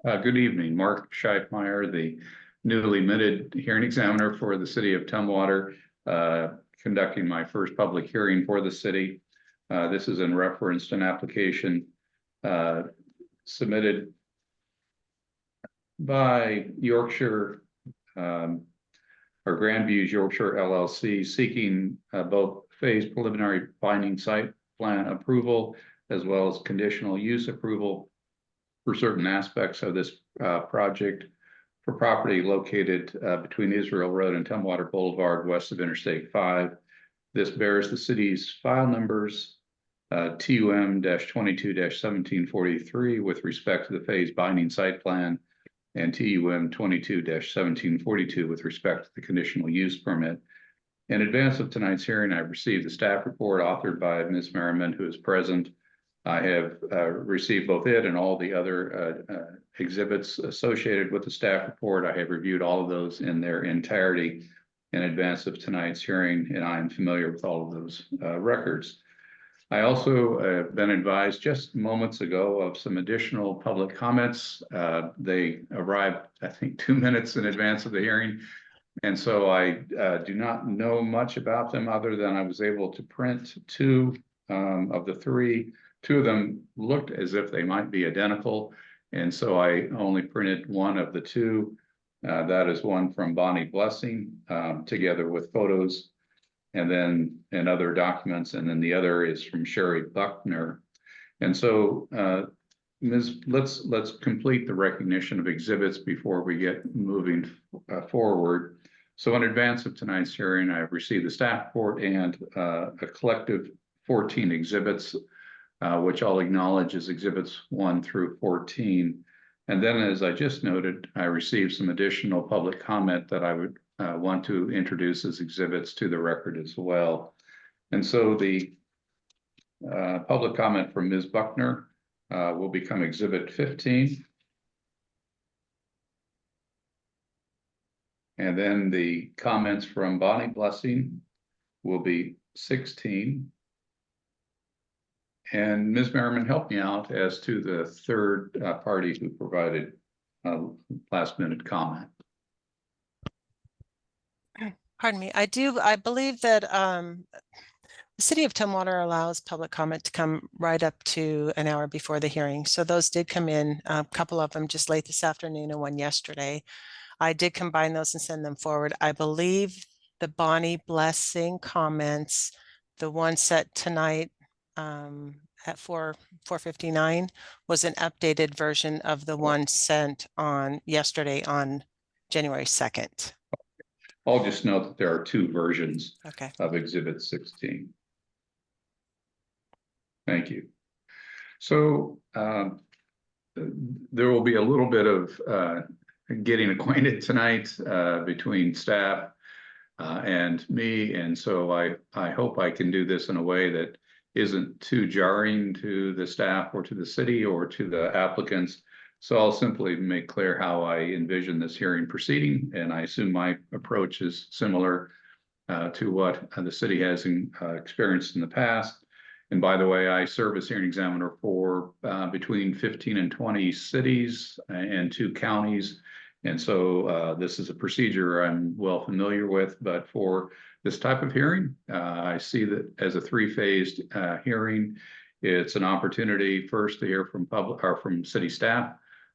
Good evening, Mark Scheifmeyer, the newly minted hearing examiner for the city of Tumwater, conducting my first public hearing for the city. This is in reference to an application submitted by Yorkshire or Grandviews Yorkshire LLC, seeking both phase preliminary binding site plan approval as well as conditional use approval for certain aspects of this project for property located between Israel Road and Tumwater Boulevard west of Interstate 5. This bears the city's file numbers TUM-22-1743 with respect to the phase binding site plan and TUM-22-1742 with respect to the conditional use permit. In advance of tonight's hearing, I received the staff report authored by Ms. Merriman, who is present. I have received both it and all the other exhibits associated with the staff report. I have reviewed all of those in their entirety in advance of tonight's hearing, and I am familiar with all of those records. I also have been advised just moments ago of some additional public comments. They arrived, I think, 2 minutes in advance of the hearing. And so I do not know much about them other than I was able to print two of the three. Two of them looked as if they might be identical, and so I only printed one of the two. That is one from Bonnie Blessing, together with photos, and then and other documents, and then the other is from Sherry Buckner. And so, Ms., let's complete the recognition of exhibits before we get moving forward. So in advance of tonight's hearing, I have received the staff report and a collective 14 exhibits, which I'll acknowledge as exhibits 1 through 14. And then, as I just noted, I received some additional public comment that I would want to introduce as exhibits to the record as well. And so the public comment from Ms. Buckner will become exhibit 15. And then the comments from Bonnie Blessing will be 16. And Ms. Merriman, help me out as to the third party who provided a last-minute comment. Pardon me. I believe that the City of Tumwater allows public comment to come right up to an hour before the hearing. So those did come in, a couple of them just late this afternoon and one yesterday. I did combine those and send them forward. I believe the Bonnie Blessing comments, the one set tonight at 4:59 was an updated version of the one sent on yesterday on January 2nd. I'll just note that there are two versions of exhibit 16. Thank you. So there will be a little bit of getting acquainted tonight between staff and me, and so I hope I can do this in a way that isn't too jarring to the staff or to the city or to the applicants. So I'll simply make clear how I envision this hearing proceeding, and I assume my approach is similar to what the city has experienced in the past. And by the way, I serve as hearing examiner for between 15 and 20 cities and 2 counties. And so this is a procedure I'm well familiar with, but for this type of hearing, I see that as a 3-phased hearing. It's an opportunity first to hear from public or from city staff,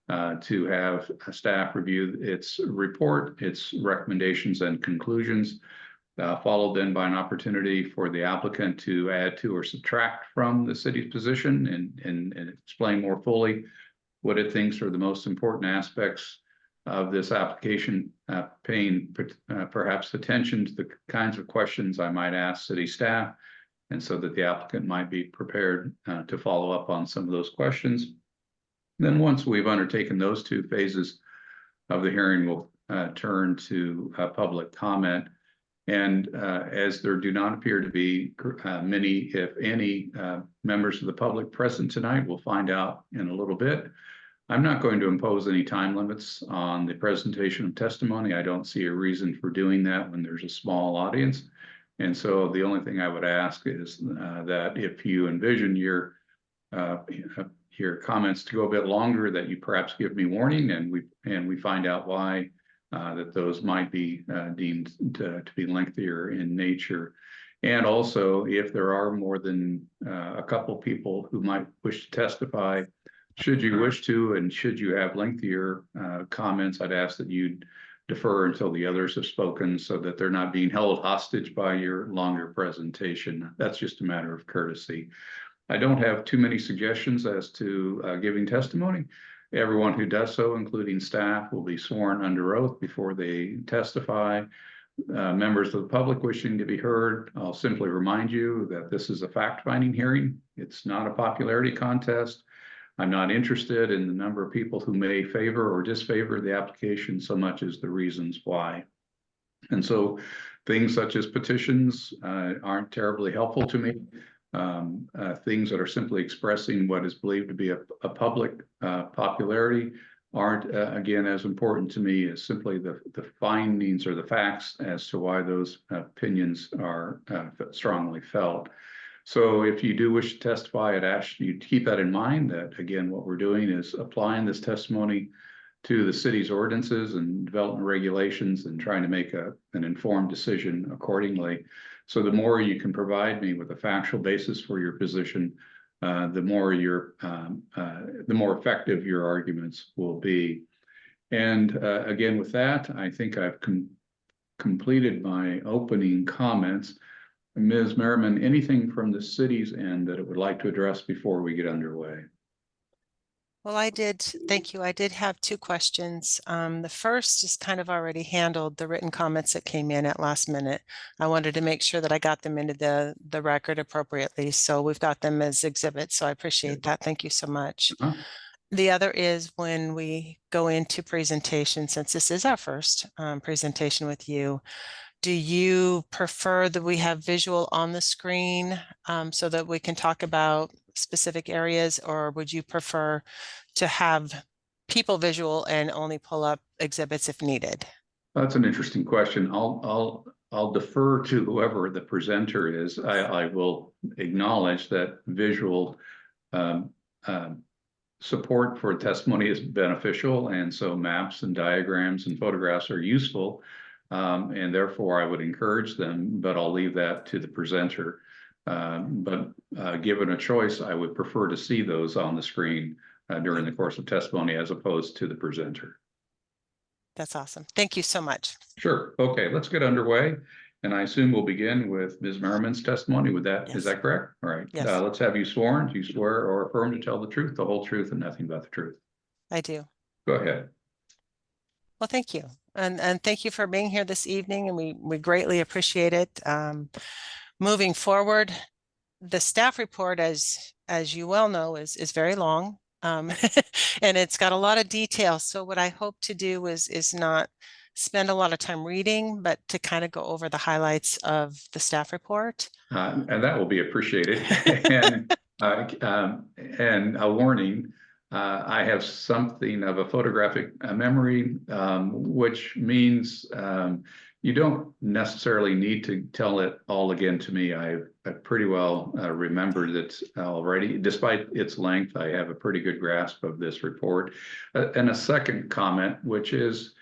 to have staff review its report, its recommendations and conclusions, followed then by an opportunity for the applicant to add to or subtract from the city's position and explain more fully what it thinks are the most important aspects of this application, paying perhaps attention to the kinds of questions I might ask city staff, and so that the applicant might be prepared to follow up on some of those questions. Then once we've undertaken those 2 phases of the hearing, we'll turn to public comment. And as there do not appear to be many, if any, members of the public present tonight, we'll find out in a little bit. I'm not going to impose any time limits on the presentation of testimony. I don't see a reason for doing that when there's a small audience. And so the only thing I would ask is that if you envision your your comments to go a bit longer, that you perhaps give me warning, and we find out why that those might be deemed to be lengthier in nature. And also, if there are more than a couple people who might wish to testify, should you wish to, and should you have lengthier comments, I'd ask that you defer until the others have spoken, so that they're not being held hostage by your longer presentation. That's just a matter of courtesy. I don't have too many suggestions as to giving testimony. Everyone who does so, including staff, will be sworn under oath before they testify. Members of the public wishing to be heard, I'll simply remind you that this is a fact-finding hearing. It's not a popularity contest. I'm not interested in the number of people who may favor or disfavor the application so much as the reasons why. And so things such as petitions aren't terribly helpful to me. Things that are simply expressing what is believed to be a public popularity aren't, again, as important to me as simply the findings or the facts as to why those opinions are strongly felt. So if you do wish to testify, I'd ask you to keep that in mind, that, again, what we're doing is applying this testimony to the city's ordinances and development regulations and trying to make an informed decision accordingly. So the more you can provide me with a factual basis for your position, the more effective your arguments will be. And again, with that, I think I've completed my opening comments. Ms. Merriman, anything from the city's end that it would like to address before we get underway? Well, thank you. I did have two questions. The first is kind of already handled, the written comments that came in at last minute. I wanted to make sure that I got them into the record appropriately. So we've got them as exhibits. So I appreciate that. Thank you so much. The other is when we go into presentation, since this is our first presentation with you, do you prefer that we have visual on the screen so that we can talk about specific areas, or would you prefer to have people visual and only pull up exhibits if needed? That's an interesting question. I'll defer to whoever the presenter is. I will acknowledge that visual support for testimony is beneficial, and so maps and diagrams and photographs are useful. And therefore I would encourage them, but I'll leave that to the presenter. But given a choice, I would prefer to see those on the screen during the course of testimony as opposed to the presenter. That's awesome. Thank you so much. Sure. Okay, let's get underway. And I assume we'll begin with Ms. Merriman's testimony. Is that correct? All right. Yes. Let's have you sworn. Do you swear or affirm to tell the truth, the whole truth, and nothing but the truth? I do. Go ahead. Well, thank you. And thank you for being here this evening, and we greatly appreciate it. Moving forward, the staff report, as you well know, is very long, and it's got a lot of detail. So what I hope to do is not spend a lot of time reading, but to kind of go over the highlights of the staff report. And that will be appreciated. And a warning. I have something of a photographic memory, which means you don't necessarily need to tell it all again to me. I pretty well remembered it already. Despite its length, I have a pretty good grasp of this report. And a second comment, which is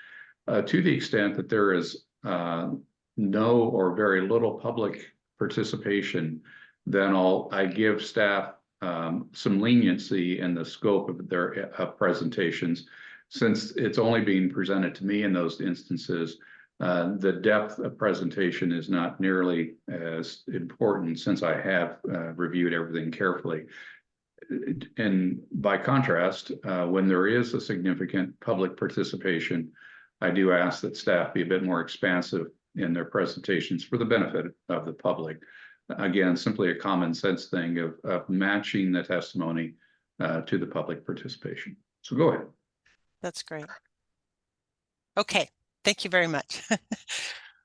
to the extent that there is no or very little public participation, then I give staff some leniency in the scope of their presentations. Since it's only being presented to me in those instances, the depth of presentation is not nearly as important, since I have reviewed everything carefully. And by contrast, when there is a significant public participation, I do ask that staff be a bit more expansive in their presentations for the benefit of the public. Again, simply a common sense thing of matching the testimony to the public participation. So go ahead. That's great. Okay, thank you very much.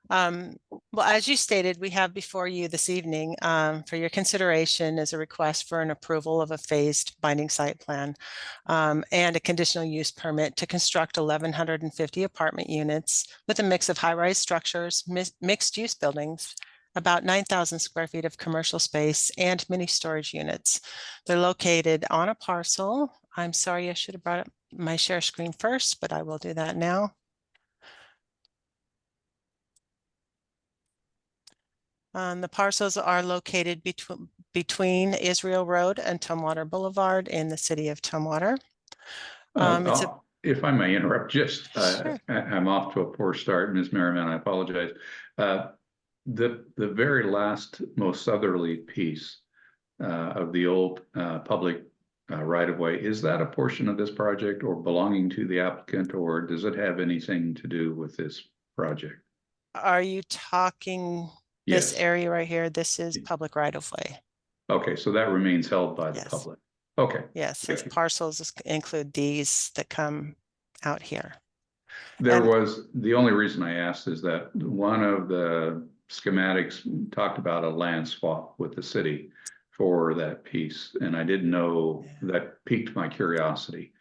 Well, as you stated, we have before you this evening for your consideration is a request for an approval of a phased binding site plan and a conditional use permit to construct 1,150 apartment units with a mix of high-rise structures, mixed-use buildings, about 9,000 square feet of commercial space and mini storage units. They're located on a parcel. I'm sorry, I should have brought up my share screen first, but I will do that now. The parcels are located between Israel Road and Tumwater Boulevard in the city of Tumwater. If I may interrupt, just Sure. I'm off to a poor start, Ms. Merriman. I apologize. The very last, most southerly piece of the old public right of way, is that a portion of this project or belonging to the applicant, or does it have anything to do with this project? Are you talking this Yes. area right here? This is public right of way. Okay, so that remains held by the Yes. public. Okay. Yes, since parcels include these that come out here. The only reason I asked is that one of the schematics talked about a land swap with the city for that piece, and I didn't know, that piqued my curiosity.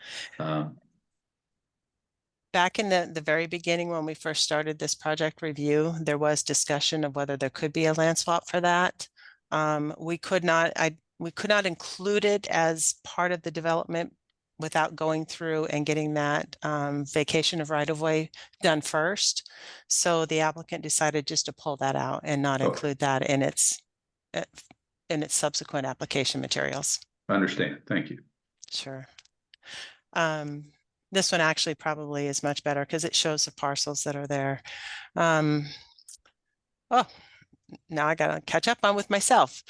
Back in the very beginning, when we first started this project review, there was discussion of whether there could be a land swap for that. We could not include it as part of the development without going through and getting that vacation of right of way done first. So the applicant decided just to pull that out and not include that in its subsequent application materials. Understand. Thank you. Sure. This one actually probably is much better because it shows the parcels that are there. Oh, now I gotta catch up on with myself.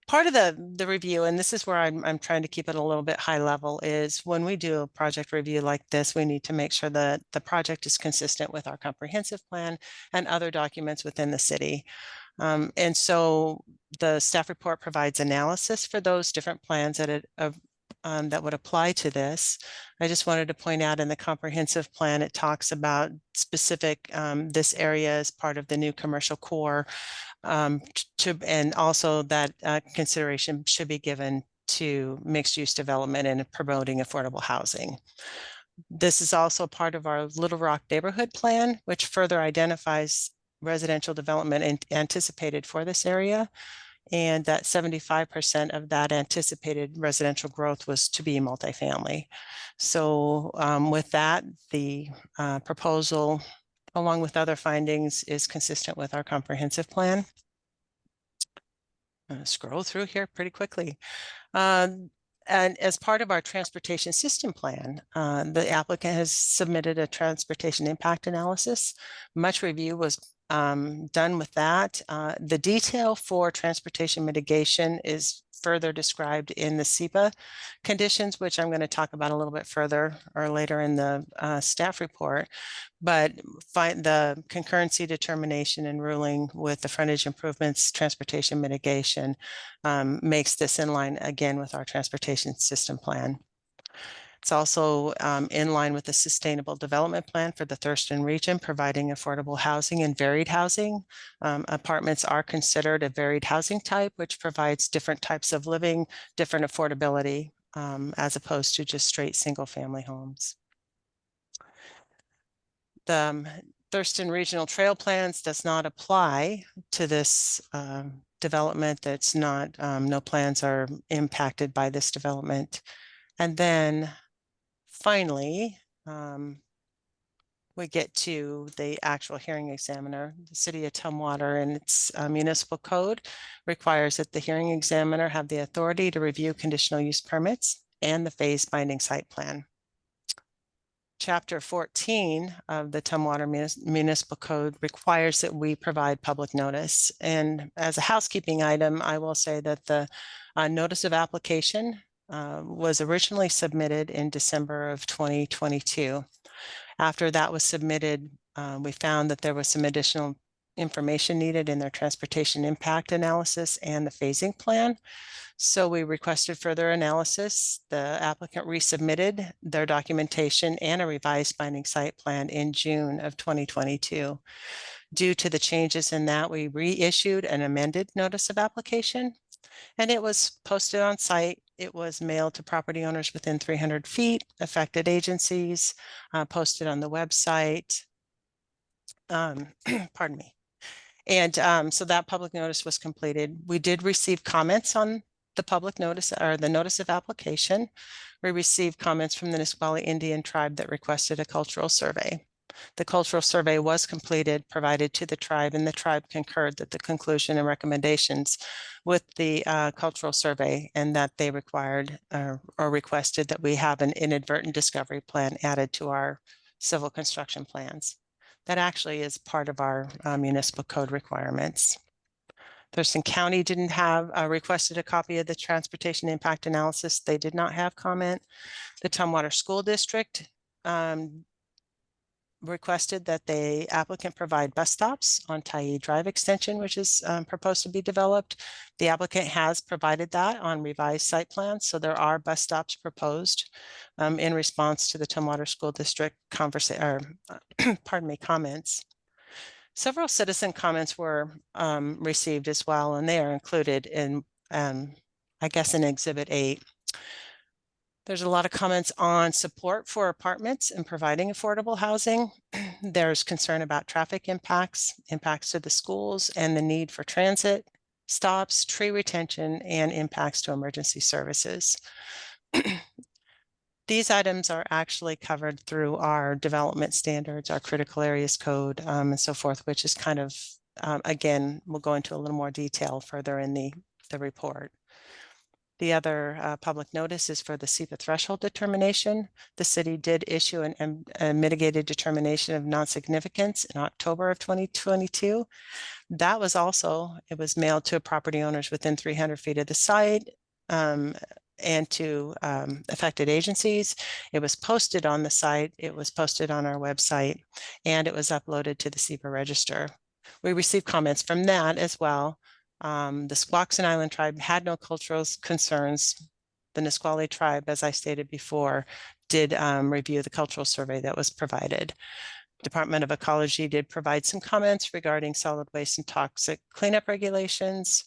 Part of the review, and this is where I'm trying to keep it a little bit high level, is when we do a project review like this, we need to make sure that the project is consistent with our comprehensive plan and other documents within the city. And so the staff report provides analysis for those different plans that that would apply to this. I just wanted to point out in the comprehensive plan, it talks about specific, this area as part of the new commercial core, and also that consideration should be given to mixed use development and promoting affordable housing. This is also part of our Little Rock neighborhood plan, which further identifies residential development anticipated for this area, and that 75% of that anticipated residential growth was to be multifamily. So with that, the proposal, along with other findings, is consistent with our comprehensive plan. I'm going to scroll through here pretty quickly. And as part of our transportation system plan, the applicant has submitted a transportation impact analysis. Much review was done with that. The detail for transportation mitigation is further described in the SEPA conditions, which I'm going to talk about a little bit further or later in the staff report. But find the concurrency determination and ruling with the frontage improvements, transportation mitigation makes this in line again with our transportation system plan. It's also in line with the Sustainable Development Plan for the Thurston region, providing affordable housing and varied housing. Apartments are considered a varied housing type, which provides different types of living, different affordability, as opposed to just straight single-family homes. The Thurston Regional Trail Plans does not apply to this development. That's not, no plans are impacted by this development. And then finally, we get to the actual hearing examiner. The city of Tumwater and its municipal code requires that the hearing examiner have the authority to review conditional use permits and the phase binding site plan. Chapter 14 of the Tumwater Municipal Code requires that we provide public notice. And as a housekeeping item, I will say that the notice of application was originally submitted in December of 2022. After that was submitted, we found that there was some additional information needed in their transportation impact analysis and the phasing plan. So we requested further analysis. The applicant resubmitted their documentation and a revised binding site plan in June of 2022. Due to the changes in that, we reissued an amended notice of application, and it was posted on site. It was mailed to property owners within 300 feet, affected agencies, posted on the website. Pardon me. And so that public notice was completed. We did receive comments on the public notice or the notice of application. We received comments from the Nisqually Indian tribe that requested a cultural survey. The cultural survey was completed, provided to the tribe, and the tribe concurred that the conclusion and recommendations with the cultural survey, and that they required or requested that we have an inadvertent discovery plan added to our civil construction plans. That actually is part of our municipal code requirements. Thurston County didn't have requested a copy of the transportation impact analysis. They did not have comment. The Tumwater School District requested that the applicant provide bus stops on Tyee Drive extension, which is proposed to be developed. The applicant has provided that on revised site plans, so there are bus stops proposed in response to the Tumwater School District comments. Several citizen comments were received as well, and they are included in, I guess, in Exhibit 8. There's a lot of comments on support for apartments and providing affordable housing. There's concern about traffic impacts to the schools, and the need for transit stops, tree retention, and impacts to emergency services. These items are actually covered through our development standards, our critical areas code, and so forth, which is kind of, again, we'll go into a little more detail further in the report. The other public notice is for the SEPA threshold determination. The city did issue a mitigated determination of non-significance in October of 2022. That was also, it was mailed to property owners within 300 feet of the site and to affected agencies. It was posted on the site, it was posted on our website, and it was uploaded to the SEPA register. We received comments from that as well. The Squaxin Island tribe had no cultural concerns. The Nisqually tribe, as I stated before, did review the cultural survey that was provided. Department of Ecology did provide some comments regarding solid waste and toxic cleanup regulations.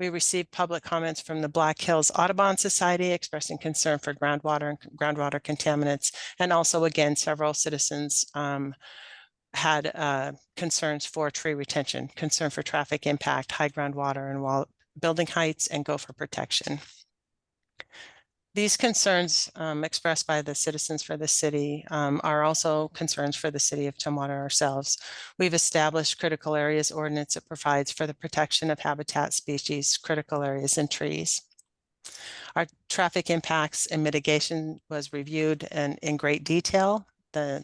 We received public comments from the Black Hills Audubon Society expressing concern for groundwater and groundwater contaminants. And also, again, several citizens had concerns for tree retention, concern for traffic impact, high groundwater and wall building heights, and gopher protection. These concerns expressed by the citizens for the city are also concerns for the city of Tumwater ourselves. We've established critical areas ordinance that provides for the protection of habitat species, critical areas, and trees. Our traffic impacts and mitigation was reviewed in great detail. The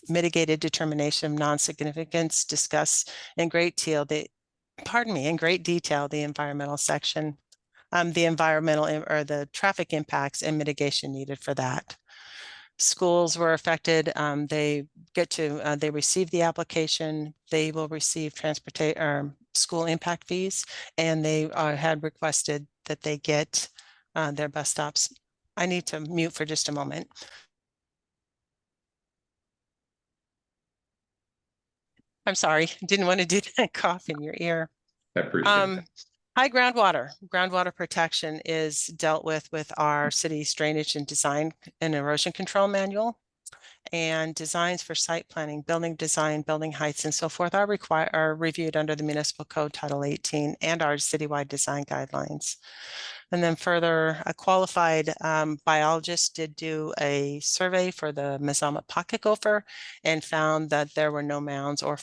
mitigated determination of non-significance discuss in great detail the environmental section, the environmental or the traffic impacts and mitigation needed for that. Schools were affected. They receive the application. They will receive school impact fees, and they had requested that they get their bus stops. I need to mute for just a moment. I'm sorry, didn't want to do that cough in your ear. I appreciate that. High groundwater protection is dealt with our city's drainage and design and erosion control manual, and designs for site planning, building design, building heights, and so forth are reviewed under the Municipal Code Title 18 and our citywide design guidelines. And then further, a qualified biologist did do a survey for the Mazama pocket gopher and found that there were no mounds or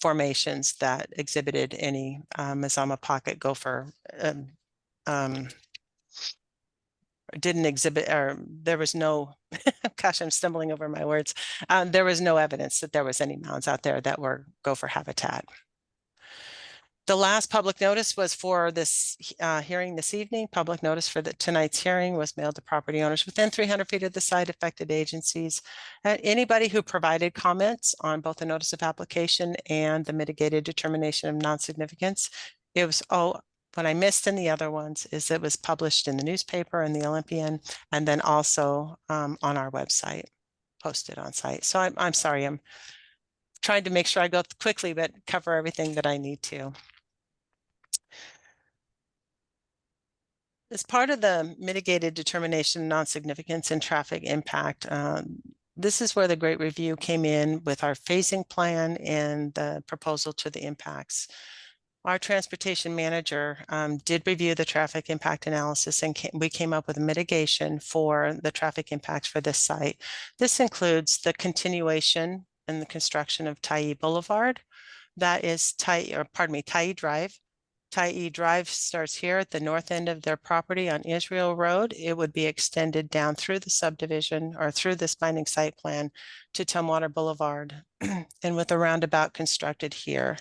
formations that exhibited any Mazama pocket gopher didn't exhibit, or there was no, gosh, I'm stumbling over my words. There was no evidence that there was any mounds out there that were gopher habitat. The last public notice was for this hearing this evening. Public notice for tonight's hearing was mailed to property owners within 300 feet of the site, affected agencies. Anybody who provided comments on both the notice of application and the mitigated determination of non-significance, it was, what I missed in the other ones is it was published in the newspaper and the Olympian, and then also on our website, posted on site. So I'm sorry, I'm trying to make sure I go quickly, but cover everything that I need to. As part of the mitigated determination of non-significance and traffic impact, this is where the great review came in with our phasing plan and the proposal to the impacts. Our transportation manager did review the traffic impact analysis, and we came up with a mitigation for the traffic impacts for this site. This includes the continuation and the construction of Tyee Boulevard. That is Tyee Drive. Tyee Drive starts here at the north end of their property on Israel Road. It would be extended down through the subdivision or through this binding site plan to Tumwater Boulevard and with a roundabout constructed here.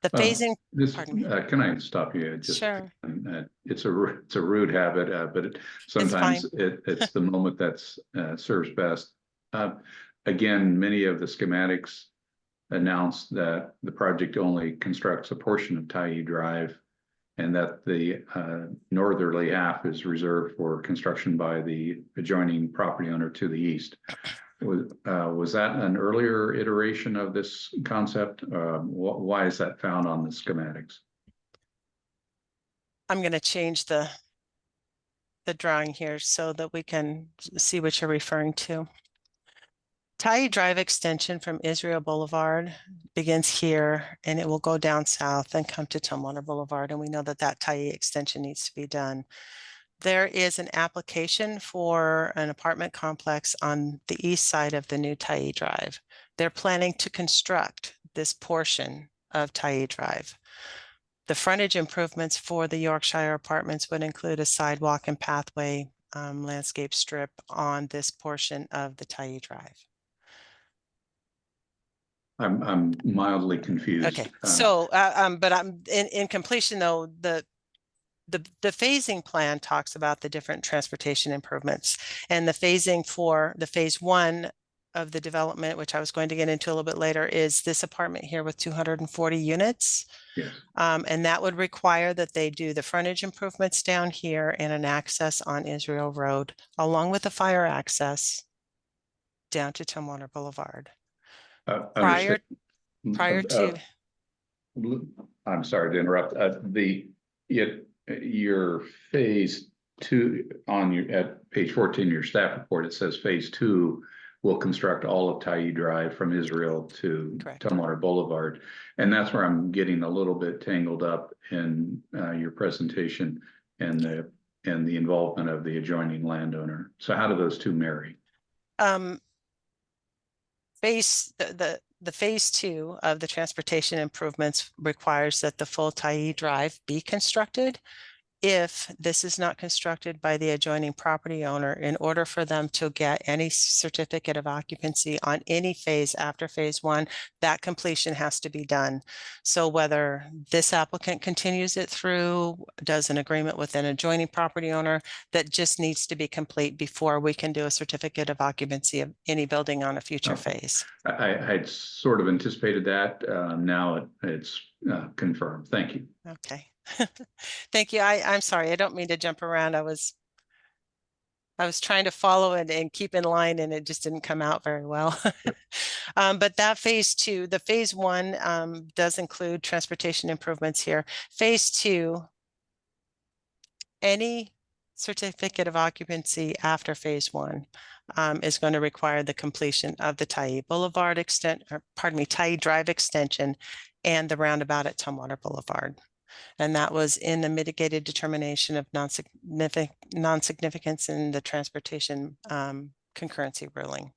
The phasing, This, pardon me. can I stop you? Just, Sure. it's a rude habit, but sometimes it's the moment that's serves best. Again, many of the schematics announced that the project only constructs a portion of Tyee Drive, and that the northerly half is reserved for construction by the adjoining property owner to the east. Was that an earlier iteration of this concept? Why is that found on the schematics? I'm going to change the drawing here so that we can see what you're referring to. Tyee Drive extension from Israel Boulevard begins here, and it will go down south and come to Tumwater Boulevard. And we know that that Tyee extension needs to be done. There is an application for an apartment complex on the east side of the new Tyee Drive. They're planning to construct this portion of Tyee Drive. The frontage improvements for the Yorkshire apartments would include a sidewalk and pathway landscape strip on this portion of the Tyee Drive. I'm mildly confused. Okay, so but I'm in completion though, the phasing plan talks about the different transportation improvements, and the phasing for the phase one of the development, which I was going to get into a little bit later, is this apartment here with 240 units. Yes. And that would require that they do the frontage improvements down here and an access on Israel Road, along with the fire access down to Tumwater Boulevard. Prior to, I'm sorry to interrupt. Your phase two at page 14 of your staff report, it says phase two will construct all of Tyee Drive from Israel to Tumwater Boulevard. And that's where I'm getting a little bit tangled up in your presentation and the involvement of the adjoining landowner. So how do those two marry? The phase two of the transportation improvements requires that the full Tyee Drive be constructed. If this is not constructed by the adjoining property owner, in order for them to get any certificate of occupancy on any phase after phase one, that completion has to be done. So whether this applicant continues it through, does an agreement with an adjoining property owner, that just needs to be complete before we can do a certificate of occupancy of any building on a future phase. I sort of anticipated that. Now it's confirmed. Thank you. Okay. Thank you. I'm sorry. I don't mean to jump around. I was trying to follow it and keep in line, and it just didn't come out very well. But that phase two, the phase one does include transportation improvements here. Phase two, any certificate of occupancy after phase one is going to require the completion of the Tyee Tyee Drive extension and the roundabout at Tumwater Boulevard. And that was in the mitigated determination of non-significance in the transportation concurrency ruling.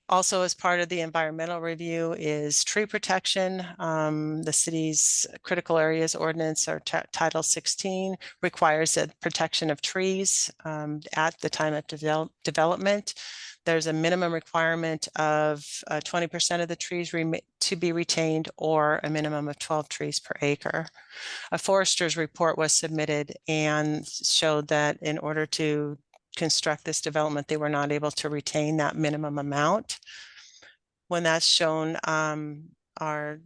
Also, as part of the environmental review is tree protection. The city's critical areas ordinance, or Title 16, requires the protection of trees at the time of development. There's a minimum requirement of 20% of the trees to be retained, or a minimum of 12 trees per acre. A forester's report was submitted and showed that in order to construct this development, they were not able to retain that minimum amount. When that's shown, our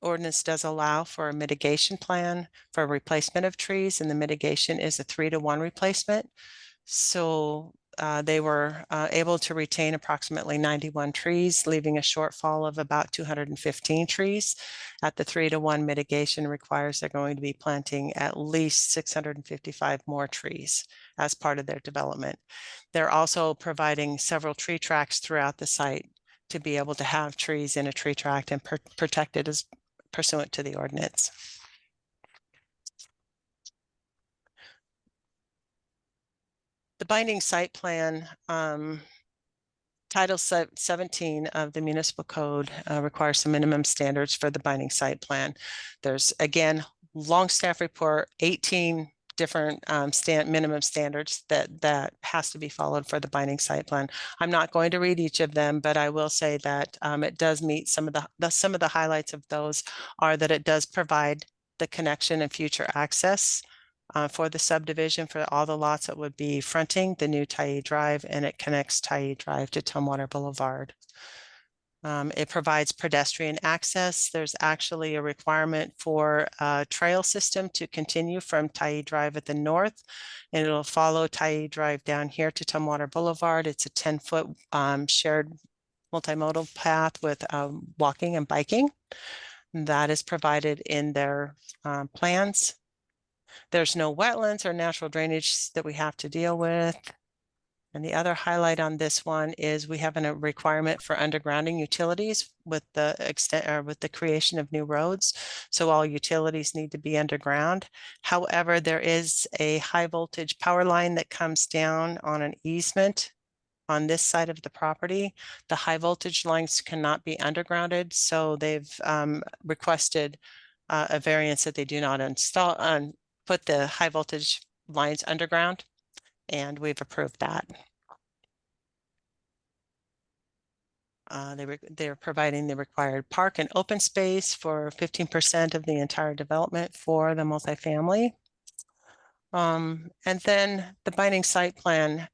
ordinance does allow for a mitigation plan for replacement of trees, and the mitigation is a 3-to-1 replacement. So they were able to retain approximately 91 trees, leaving a shortfall of about 215 trees. At the 3-to-1 mitigation requires they're going to be planting at least 655 more trees as part of their development. They're also providing several tree tracks throughout the site to be able to have trees in a tree tract and protected as pursuant to the ordinance. The binding site plan, Title 17 of the municipal code requires some minimum standards for the binding site plan. There's, again, long staff report, 18 different minimum standards that has to be followed for the binding site plan. I'm not going to read each of them, but I will say that it does meet some of the highlights of those are that it does provide the connection and future access for the subdivision for all the lots that would be fronting the new Tyee Drive, and it connects Tyee Drive to Tumwater Boulevard. It provides pedestrian access. There's actually a requirement for a trail system to continue from Tyee Drive at the north, and it'll follow Tyee Drive down here to Tumwater Boulevard. It's a 10-foot shared multimodal path with walking and biking. That is provided in their plans. There's no wetlands or natural drainage that we have to deal with. And the other highlight on this one is we have a requirement for undergrounding utilities with the creation of new roads. So all utilities need to be underground. However, there is a high voltage power line that comes down on an easement on this side of the property. The high voltage lines cannot be undergrounded, so they've requested a variance that they do not put the high voltage lines underground, and we've approved that. They're providing the required park and open space for 15% of the entire development for the multifamily. And then the binding site plan,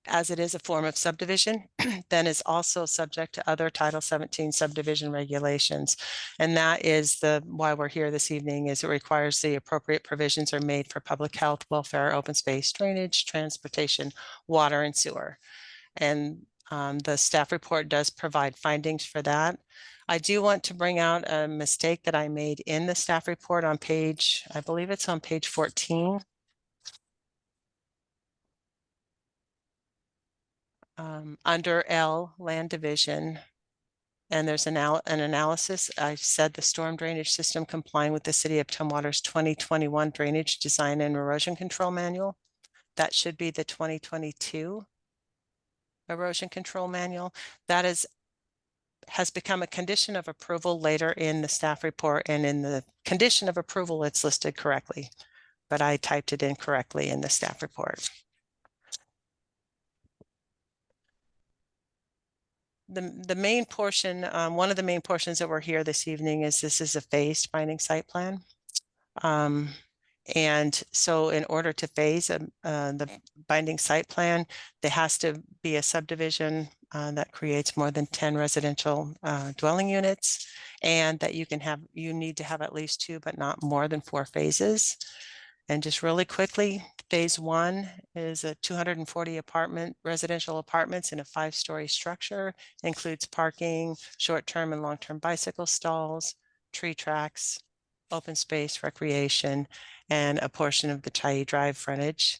as it is a form of subdivision, then is also subject to other Title 17 subdivision regulations. And that is why we're here this evening, is it requires the appropriate provisions are made for public health, welfare, open space, drainage, transportation, water, and sewer. And the staff report does provide findings for that. I do want to bring out a mistake that I made in the staff report on page, I believe it's on page 14. Under L, land division, and there's an analysis. I said the storm drainage system complying with the City of Tumwater's 2021 Drainage Design and Erosion Control Manual. That should be the 2022 Erosion Control Manual. That has become a condition of approval later in the staff report, and in the condition of approval, it's listed correctly, but I typed it incorrectly in the staff report. The main portion, one of the main portions that we're here this evening is this is a phased binding site plan. And so in order to phase the binding site plan, there has to be a subdivision that creates more than 10 residential dwelling units, and that you need to have at least 2, but not more than 4 phases. And just really quickly, phase 1 is a 240 residential apartments in a 5-story structure, includes parking, short-term and long-term bicycle stalls, tree tracks, open space, recreation, and a portion of the Tyee Drive frontage.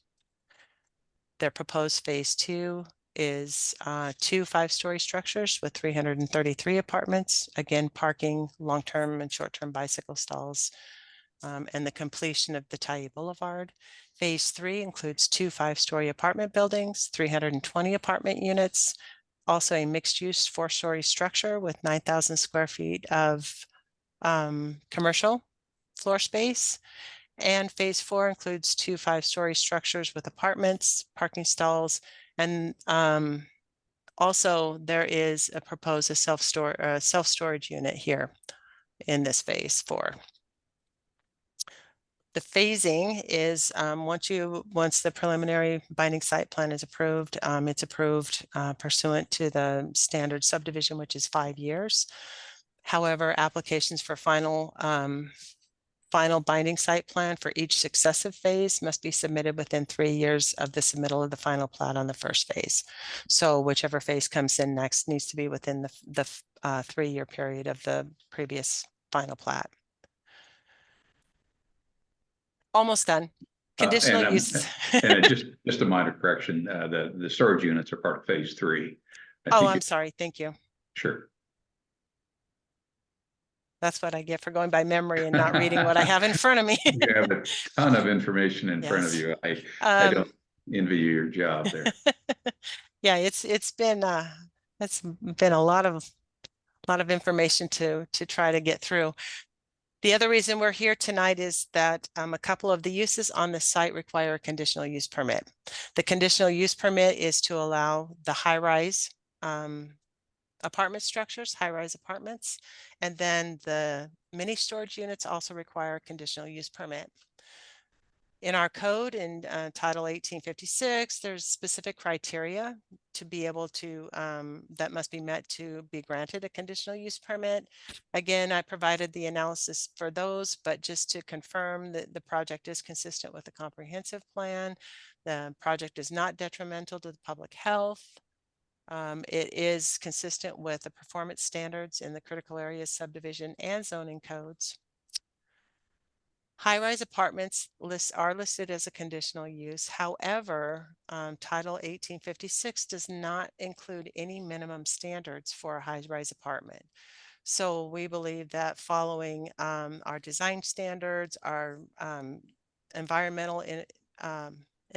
Their proposed phase 2 is 2 5-story structures with 333 apartments, again, parking, long-term and short-term bicycle stalls, and the completion of the Tyee Boulevard. Phase 3 includes 2 5-story apartment buildings, 320 apartment units, also a mixed-use 4-story structure with 9,000 square feet of commercial floor space. And phase 4 includes 2 5-story structures with apartments, parking stalls, and also there is a proposed self-storage unit here in this phase 4. The phasing is once the preliminary binding site plan is approved, it's approved pursuant to the standard subdivision, which is 5 years. However, applications for final binding site plan for each successive phase must be submitted within 3 years of the submittal of the final plat on the first phase. So whichever phase comes in next needs to be within the 3-year period of the previous final plat. Almost done. Conditional use. And just a minor correction, the storage units are part of phase 3. Oh, I'm sorry. Thank you. Sure. That's what I get for going by memory and not reading what I have in front of me. You have a ton of information in front of Yes. you. I Um, don't envy you your job there. yeah, it's been a lot of information to try to get through. The other reason we're here tonight is that a couple of the uses on the site require a conditional use permit. The conditional use permit is to allow the high-rise apartment structures, high-rise apartments, and then the mini storage units also require a conditional use permit. In our code in Title 1856, there's specific criteria to be able to, that must be met to be granted a conditional use permit. Again, I provided the analysis for those, but just to confirm that the project is consistent with the comprehensive plan. The project is not detrimental to the public health. It is consistent with the performance standards in the critical areas subdivision and zoning codes. High-rise apartments are listed as a conditional use. However, Title 1856 does not include any minimum standards for a high-rise apartment. So we believe that following our design standards, our environmental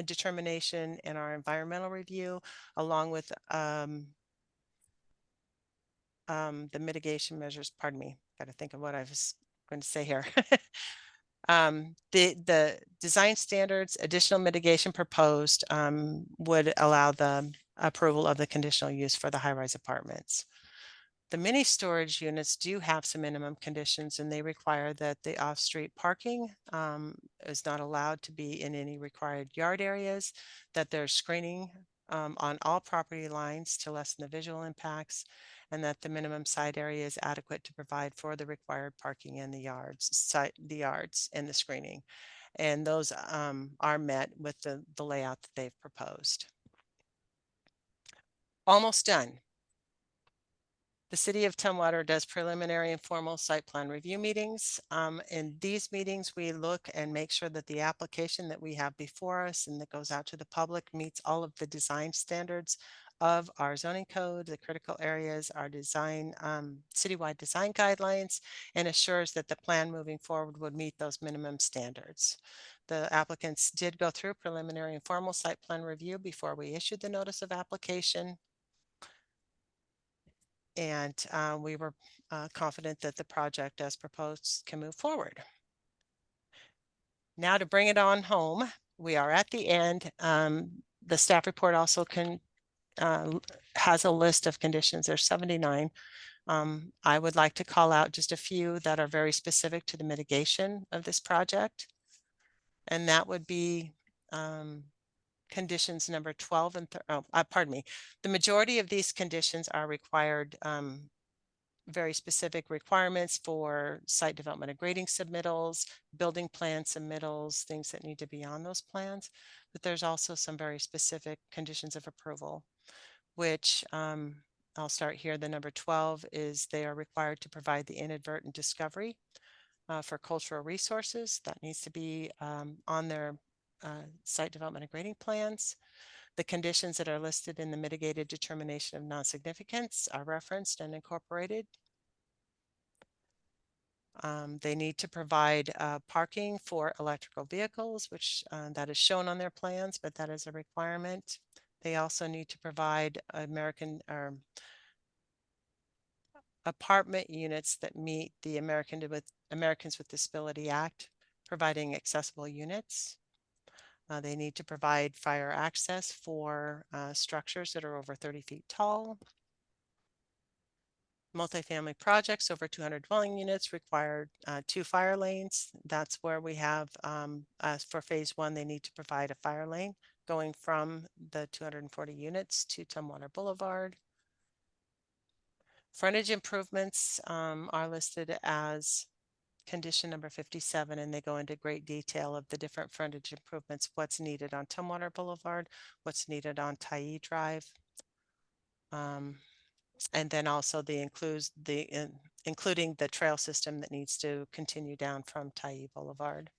determination and our environmental review, along with the mitigation measures, pardon me, got to think of what I was going to say here. The design standards, additional mitigation proposed would allow the approval of the conditional use for the high-rise apartments. The mini storage units do have some minimum conditions, and they require that the off-street parking is not allowed to be in any required yard areas, that there's screening on all property lines to lessen the visual impacts, and that the minimum side area is adequate to provide for the required parking in the yards, and the screening. And those are met with the layout that they've proposed. Almost done. The City of Tumwater does preliminary and formal site plan review meetings. In these meetings, we look and make sure that the application that we have before us and that goes out to the public meets all of the design standards of our zoning code, the critical areas, our design, citywide design guidelines, and assures that the plan moving forward would meet those minimum standards. The applicants did go through preliminary and formal site plan review before we issued the notice of application. And we were confident that the project as proposed can move forward. Now to bring it on home, we are at the end. The staff report also has a list of conditions. There's 79. I would like to call out just a few that are very specific to the mitigation of this project. And that would be conditions number 12 and pardon me. The majority of these conditions are required very specific requirements for site development and grading submittals, building plan submittals, things that need to be on those plans. But there's also some very specific conditions of approval, which I'll start here. The number 12 is they are required to provide the inadvertent discovery for cultural resources. That needs to be on their site development and grading plans. The conditions that are listed in the mitigated determination of non-significance are referenced and incorporated. They need to provide parking for electrical vehicles, which that is shown on their plans, but that is a requirement. They also need to provide apartment units that meet the Americans with Disability Act, providing accessible units. They need to provide fire access for structures that are over 30 feet tall. Multifamily projects over 200 dwelling units require 2 fire lanes. That's where we have, for phase 1, they need to provide a fire lane going from the 240 units to Tumwater Boulevard. Frontage improvements are listed as condition number 57, and they go into great detail of the different frontage improvements, what's needed on Tumwater Boulevard, what's needed on Tyee Drive. And then also including the trail system that needs to continue down from Tyee Boulevard.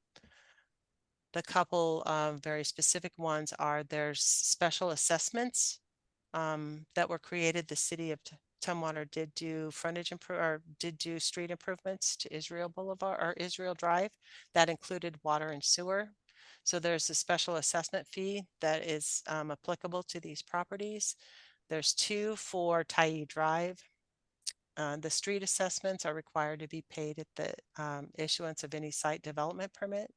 The couple of very specific ones are there's special assessments that were created, the city of Tumwater did do did do street improvements to Israel Boulevard or Israel Drive that included water and sewer. So there's a special assessment fee that is applicable to these properties. There's two for Tyee Drive. The street assessments are required to be paid at the issuance of any site development permit.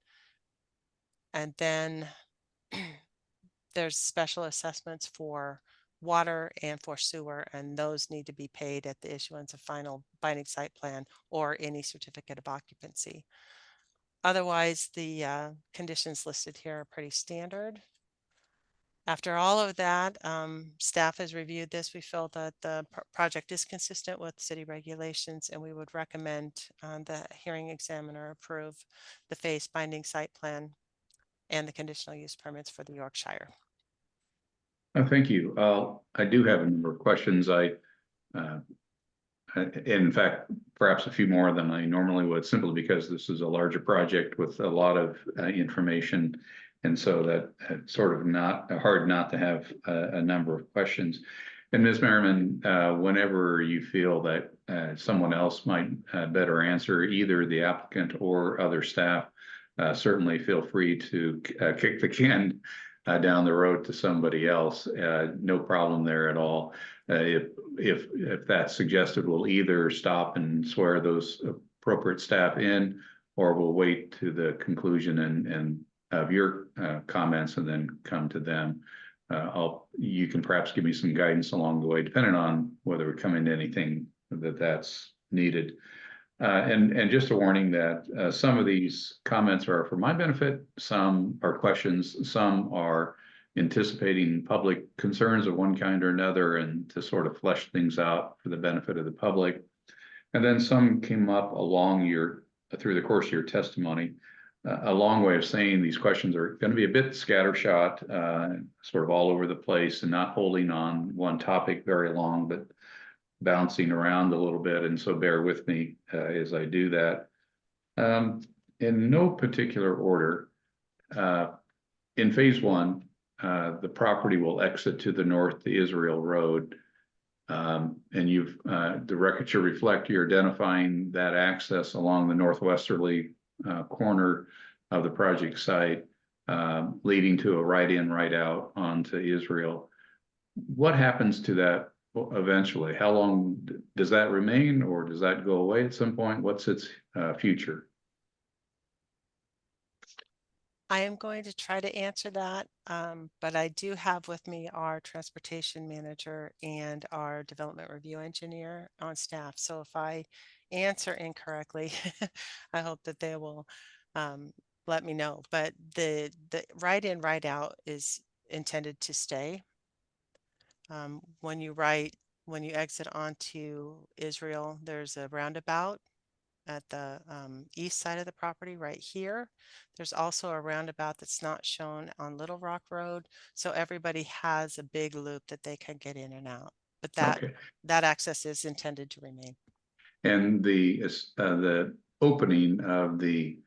And then there's special assessments for water and for sewer, and those need to be paid at the issuance of final binding site plan or any certificate of occupancy. Otherwise, the conditions listed here are pretty standard. After all of that, staff has reviewed this. We feel that the project is consistent with city regulations, and we would recommend the hearing examiner approve the phase binding site plan and the conditional use permits for the Yorkshire. Thank you. I do have a number of questions. In fact, perhaps a few more than I normally would, simply because this is a larger project with a lot of information. And so that it's sort of not hard not to have a number of questions. And Ms. Merriman, whenever you feel that someone else might better answer, either the applicant or other staff, certainly feel free to kick the can down the road to somebody else. No problem there at all. If that's suggested, we'll either stop and swear those appropriate staff in, or we'll wait to the conclusion and of your comments and then come to them. You can perhaps give me some guidance along the way, depending on whether we come into anything that's needed. And just a warning that some of these comments are for my benefit, some are questions, some are anticipating public concerns of one kind or another, and to sort of flesh things out for the benefit of the public. And then some came up through the course of your testimony. A long way of saying these questions are going to be a bit scattershot, sort of all over the place, and not holding on one topic very long, but bouncing around a little bit. And so bear with me as I do that. In no particular order, in phase one, the property will exit to the north, the Israel Road. And the record should reflect you're identifying that access along the northwesterly corner of the project site, leading to a right in, right out onto Israel. What happens to that eventually? How long does that remain, or does that go away at some point? What's its future? I am going to try to answer that, but I do have with me our transportation manager and our development review engineer on staff. So if I answer incorrectly, I hope that they will let me know. But the right in, right out is intended to stay. When you exit onto Israel, there's a roundabout at the east side of the property right here. There's also a roundabout that's not shown on Little Rock Road. So everybody has a big loop that they can get in and out. But that access is intended to remain. And the opening of the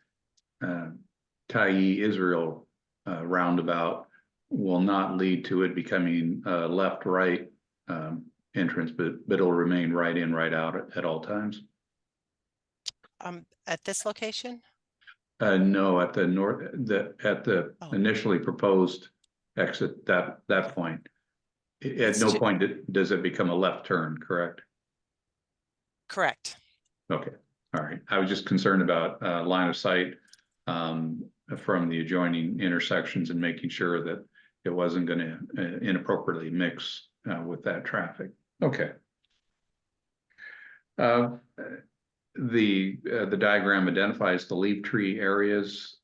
Tyee Israel roundabout will not lead to it becoming a left-right entrance, but it'll remain right in, right out at all times. At this location? No, at the north, at the initially proposed exit, that point. At no point does it become a left turn, correct? Correct. Okay, all right. I was just concerned about line of sight from the adjoining intersections and making sure that it wasn't going to inappropriately mix with that traffic. Okay. The diagram identifies the leaf tree areas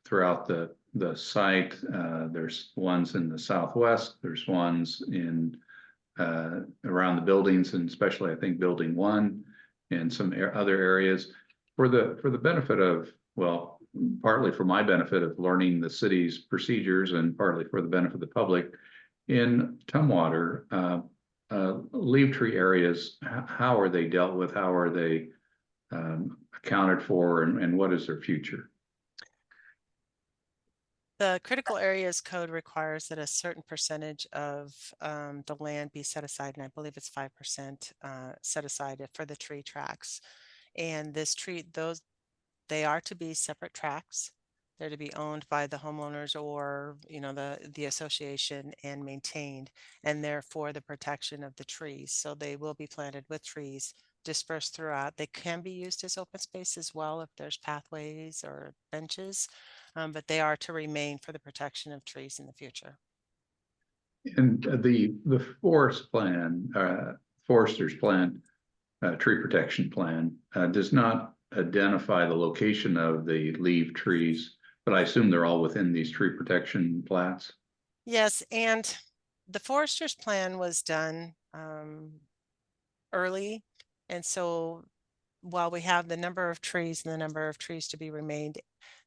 throughout the site. There's ones in the southwest. There's ones in around the buildings, and especially I think building 1 and some other areas for the benefit of, well, partly for my benefit of learning the city's procedures, and partly for the benefit of the public. In Tumwater, leaf tree areas, how are they dealt with? How are they accounted for, and what is their future? The critical areas code requires that a certain percentage of the land be set aside, and I believe it's 5% set aside for the tree tracks. And they are to be separate tracks. They're to be owned by the homeowners or, the association and maintained, and therefore the protection of the trees. So they will be planted with trees dispersed throughout. They can be used as open space as well if there's pathways or benches, but they are to remain for the protection of trees in the future. And the forest plan, forester's plan, tree protection plan, does not identify the location of the leaf trees, but I assume they're all within these tree protection plats. Yes, and the forester's plan was done early, and so while we have the number of trees and the number of trees to be remained,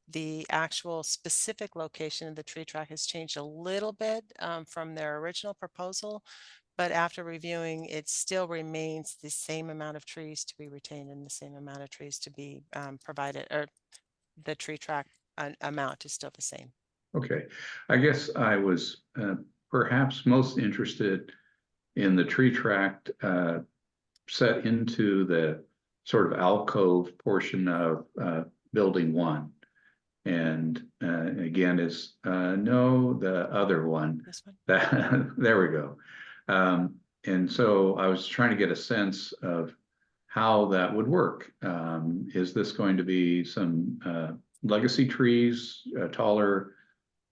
the actual specific location of the tree track has changed a little bit from their original proposal, but after reviewing, it still remains the same amount of trees to be retained and the same amount of trees to be provided, or the tree track amount is still the same. Okay, I guess I was perhaps most interested in the tree tract set into the sort of alcove portion of building one. And again, is no, the other one. This one? That there we go. And so I was trying to get a sense of how that would work. Is this going to be some legacy trees, taller,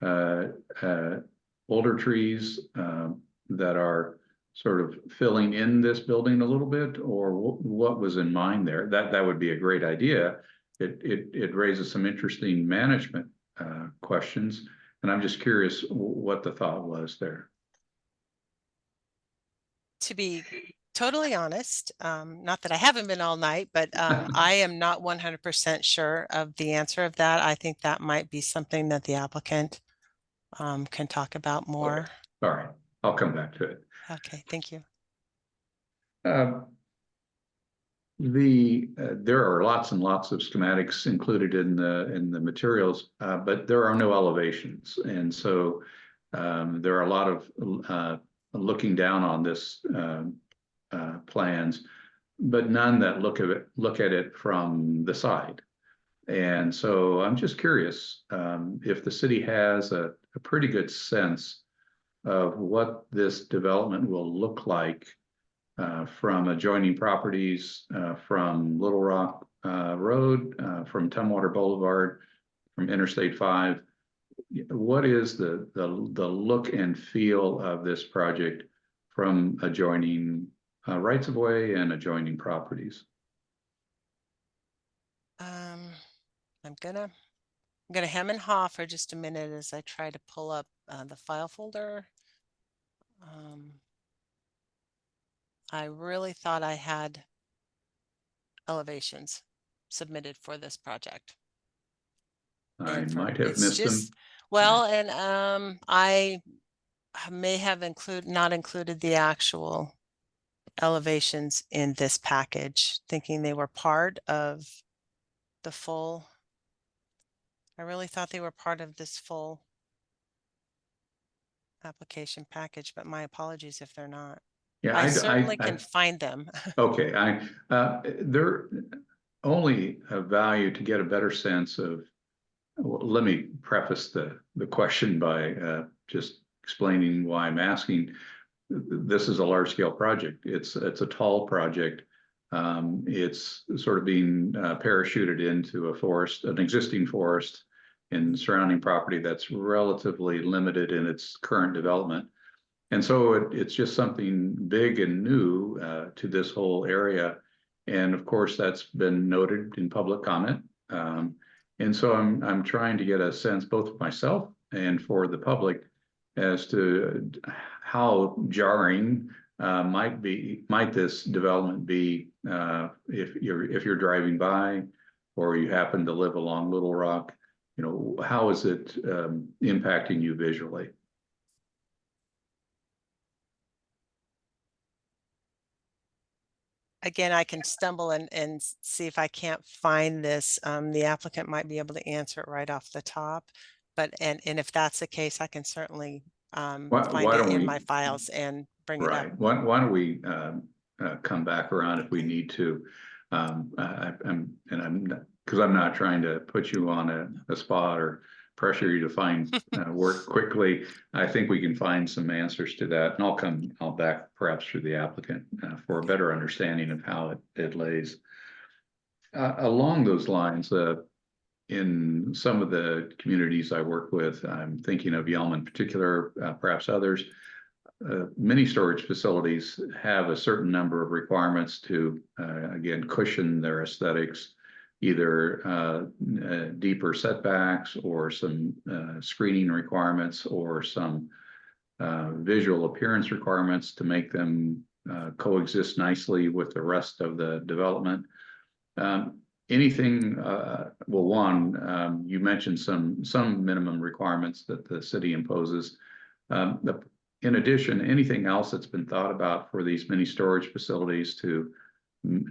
older trees that are sort of filling in this building a little bit, or what was in mind there? That would be a great idea. It raises some interesting management questions, and I'm just curious what the thought was there. To be totally honest, not that I haven't been all night, but I am not 100% sure of the answer of that. I think that might be something that the applicant can talk about more. Okay. All right, I'll come back to it. Okay, thank you. There are lots and lots of schematics included in the materials, but there are no elevations, and so there are a lot of looking down on this plans, but none that look at it from the side. And so I'm just curious if the city has a pretty good sense of what this development will look like from adjoining properties, from Little Rock Road, from Tumwater Boulevard, from Interstate 5. What is the look and feel of this project from adjoining rights of way and adjoining properties? I'm gonna hem and haw for just a minute as I try to pull up the file folder. I really thought I had elevations submitted for this project. I might have missed them. Well, and I may have not included the actual elevations in this package, thinking they were part of the full. I really thought they were part of this full application package, but my apologies if they're not. Yeah, I certainly can find them. Okay, they're only of value to get a better sense of. Well, let me preface the question by just explaining why I'm asking. This is a large scale project. It's a tall project. It's sort of being parachuted into a forest, an existing forest and surrounding property that's relatively limited in its current development. And so it's just something big and new to this whole area. And of course, that's been noted in public comment. And so I'm trying to get a sense, both of myself and for the public, as to how jarring might this development be if you're driving by, or you happen to live along Little Rock. You know, how is it impacting you visually? Again, I can stumble and see if I can't find this. The applicant might be able to answer it right off the top. But, and if that's the case, I can certainly Why find it don't in my we, files and bring it up. right, why don't we come back around if we Okay. need to? Because I'm not trying to put you on a spot or pressure you to find work quickly. I think we can find some answers to that, and I'll back perhaps through the applicant for a better understanding of how it lays. Along those lines, in some of the communities I work with, I'm thinking of Yelm in particular, perhaps others, mini storage facilities have a certain number of requirements to, again, cushion their aesthetics, either deeper setbacks or some screening requirements or some visual appearance requirements to make them coexist nicely with the rest of the development. Anything, well, one, you mentioned some minimum requirements that the city imposes. In addition, anything else that's been thought about for these mini storage facilities to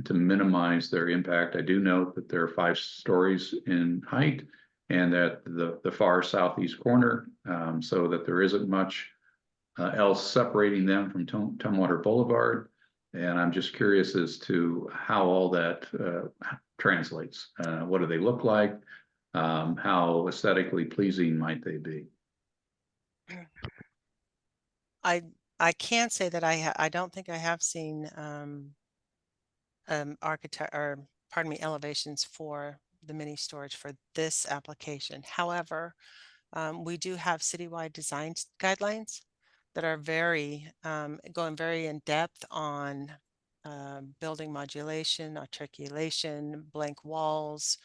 minimize their impact? I do note that there are 5 stories in height and at the far southeast corner, so that there isn't much else separating them from Tumwater Boulevard. And I'm just curious as to how all that translates. What do they look like? How aesthetically pleasing might they be? I can't say that I don't think I have seen architect, or pardon me, elevations for the mini storage for this application. However, we do have citywide design guidelines that are going very in depth on building modulation, articulation, blank walls.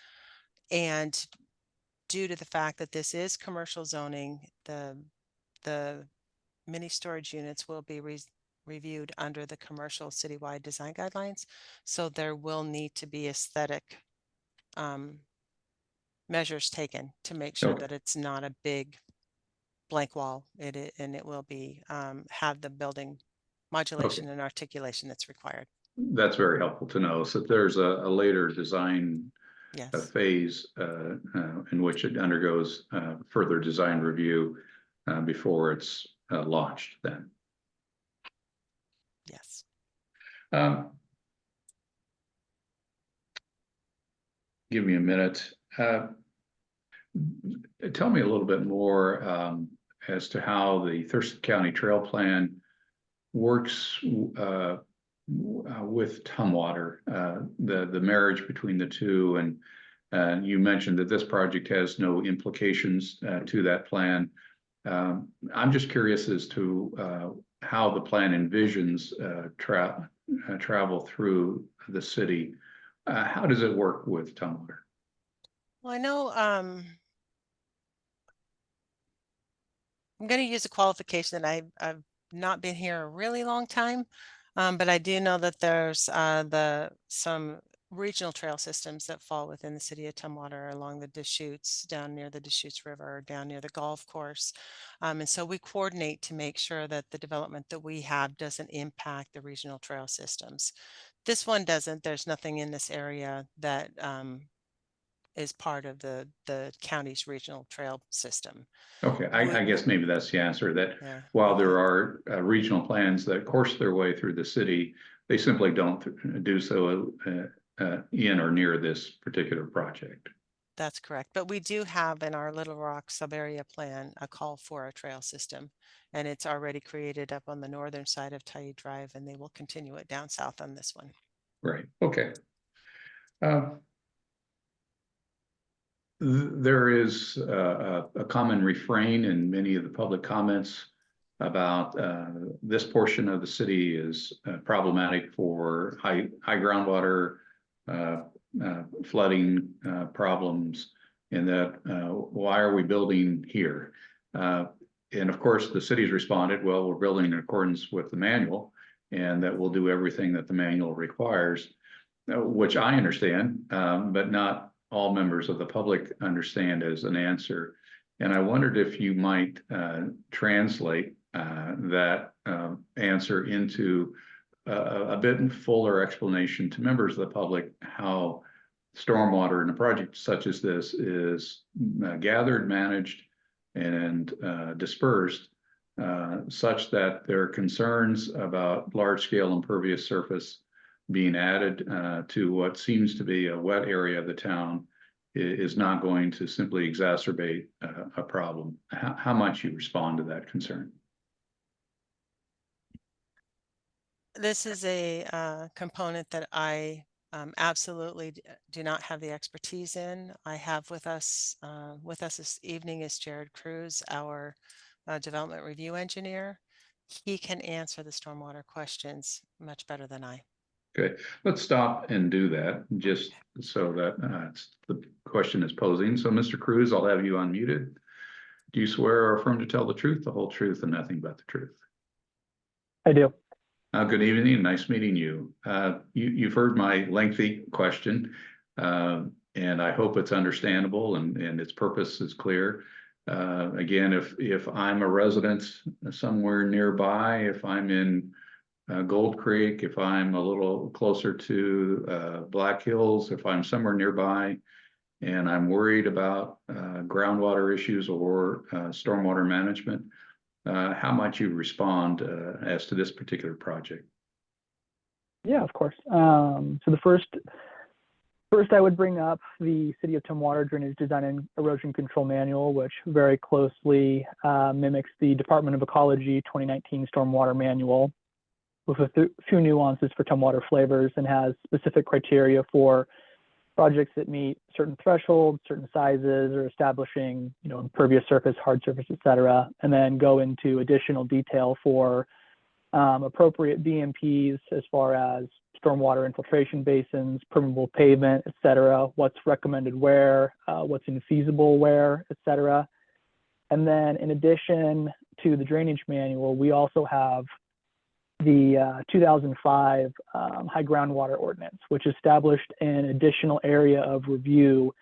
And due to the fact that this is commercial zoning, the mini storage units will be reviewed under the commercial citywide design guidelines. So there will need to be aesthetic measures taken to make sure Okay. that it's not a big blank wall. And it will be have the building modulation and articulation that's required. That's very helpful to know. So there's a later design Yes. phase in which it undergoes further design review before it's launched then. Yes. Give me a minute. Tell me a little bit more as to how the Thurston County Trail Plan works with Tumwater, the marriage between the two, and you mentioned that this project has no implications to that plan. I'm just curious as to how the plan envisions travel through the city. How does it work with Tumwater? Well, I know I'm going to use a qualification that I've not been here a really long time, but I do know that there's some regional trail systems that fall within the city of Tumwater along the Deschutes, down near the Deschutes River, down near the golf course. And so we coordinate to make sure that the development that we have doesn't impact the regional trail systems. This one doesn't. There's nothing in this area that is part of the county's regional trail system. Okay, I guess maybe that's the answer, that Yeah. while there are regional plans that course their way through the city, they simply don't do so in or near this particular project. That's correct. But we do have in our Little Rock sub-area plan a call for a trail system, and it's already created up on the northern side of Tye Drive, and they will continue it down south on this one. Right, okay. There is a common refrain in many of the public comments about this portion of the city is problematic for high groundwater flooding problems, and that why are we building here? And of course, the city's responded, well, we're building in accordance with the manual, and that we'll do everything that the manual requires, which I understand, but not all members of the public understand as an answer. And I wondered if you might translate that answer into a bit fuller explanation to members of the public how stormwater in a project such as this is gathered, managed, and dispersed, such that there are concerns about large-scale impervious surface being added to what seems to be a wet area of the town is not going to simply exacerbate a problem. How might you respond to that concern? This is a component that I absolutely do not have the expertise in. I have with us this evening is Jared Cruz, our development review engineer. He can answer the stormwater questions much better than I. Okay, let's stop and do that just so that the question is posing. So, Mr. Cruz, I'll have you unmuted. Do you swear or affirm to tell the truth, the whole truth, and nothing but the truth? I do. Good evening. Nice meeting you. You've heard my lengthy question, and I hope it's understandable and its purpose is clear. Again, if I'm a resident somewhere nearby, if I'm in Gold Creek, if I'm a little closer to Black Hills, if I'm somewhere nearby and I'm worried about groundwater issues or stormwater management, how might you respond as to this particular project? Yeah, of course. So the first I would bring up the City of Tumwater Drainage Design and Erosion Control Manual, which very closely mimics the Department of Ecology 2019 Stormwater Manual, with a few nuances for Tumwater flavors, and has specific criteria for projects that meet certain thresholds, certain sizes, or establishing, impervious surface, hard surface, et cetera, and then go into additional detail for appropriate BMPs as far as stormwater infiltration basins, permeable pavement, et cetera, what's recommended where, what's infeasible where, et cetera. And then in addition to the drainage manual, we also have the 2005 High Groundwater Ordinance, which established an additional area of review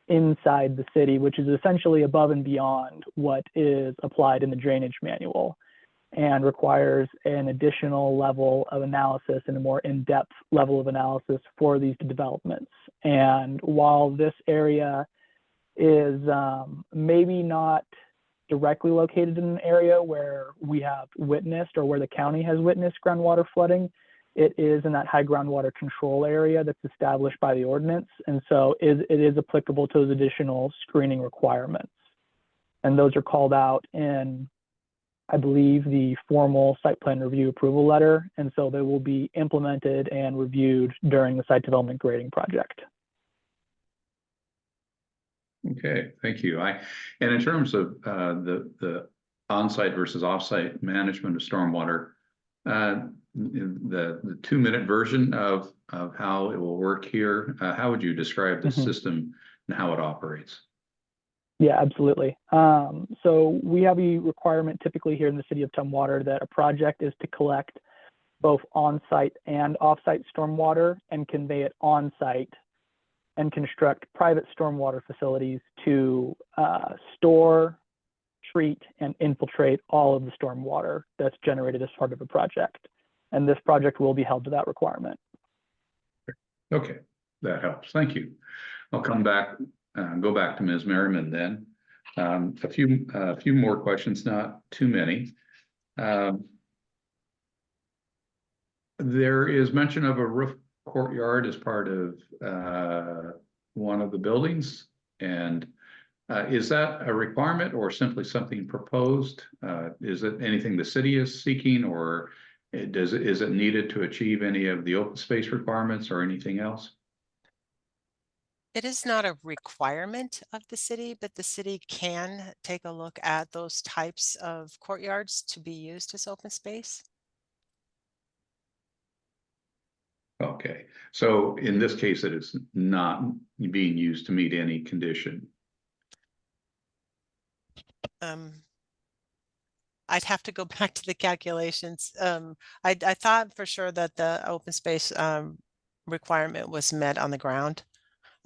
inside the city, which is essentially above and beyond what is applied in the drainage manual, and requires an additional level of analysis and a more in-depth level of analysis for these developments. And while this area is maybe not directly located in an area where we have witnessed or where the county has witnessed groundwater flooding, it is in that high groundwater control area that's established by the ordinance. And so it is applicable to those additional screening requirements. And those are called out in, I believe, the formal site plan review approval letter. And so they will be implemented and reviewed during the site development grading project. Okay, thank you. And in terms of the on-site versus off-site management of stormwater, the 2-minute version of how it will work here, how would you describe the system and how it operates? Yeah, absolutely. So we have a requirement typically here in the City of Tumwater that a project is to collect both on-site and off-site stormwater and convey it on-site, and construct private stormwater facilities to store, treat, and infiltrate all of the stormwater that's generated as part of a project. And this project will be held to that requirement. Okay, that helps. Thank you. I'll come back, go back to Ms. Merriman then. A few more questions, not too many. There is mention of a roof courtyard as part of one of the buildings, and is that a requirement or simply something proposed? Is it anything the city is seeking, or is it needed to achieve any of the open space requirements or anything else? It is not a requirement of the city, but the city can take a look at those types of courtyards to be used as open space. Okay, so in this case, it is not being used to meet any condition. I'd have to go back to the calculations. I thought for sure that the open space requirement was met on the ground.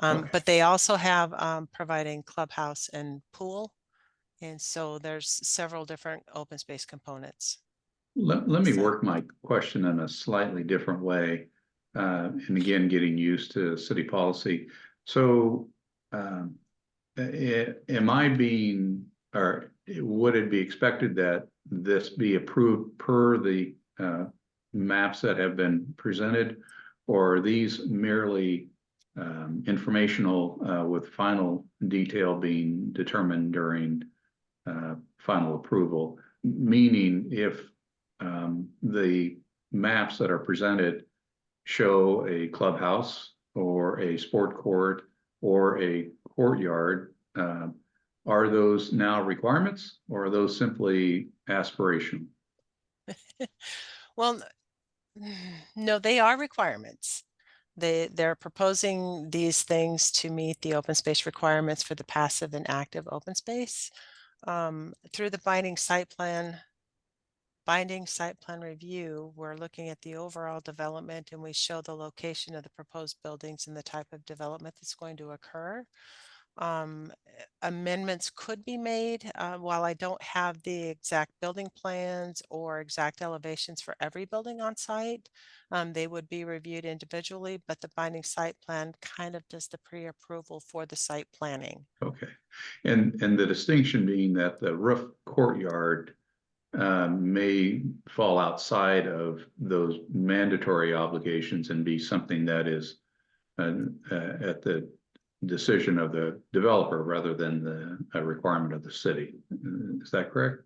Okay. But they also have providing clubhouse and pool. And so there's several different open space components. Let me work my question in a slightly different way. And again, getting used to city policy. So am I being, or would it be expected that this be approved per the maps that have been presented? Or are these merely informational with final detail being determined during final approval? Meaning if the maps that are presented show a clubhouse or a sport court or a courtyard, are those now requirements or are those simply aspirational? Well, no, they are requirements. They're proposing these things to meet the open space requirements for the passive and active open space. Through the binding site plan review, we're looking at the overall development and we show the location of the proposed buildings and the type of development that's going to occur. Amendments could be made while I don't have the exact building plans or exact elevations for every building on site. They would be reviewed individually, but the binding site plan kind of does the pre-approval for the site planning. Okay, and the distinction being that the roof courtyard may fall outside of those mandatory obligations and be something that is at the decision of the developer rather than a requirement of the city. Is that correct?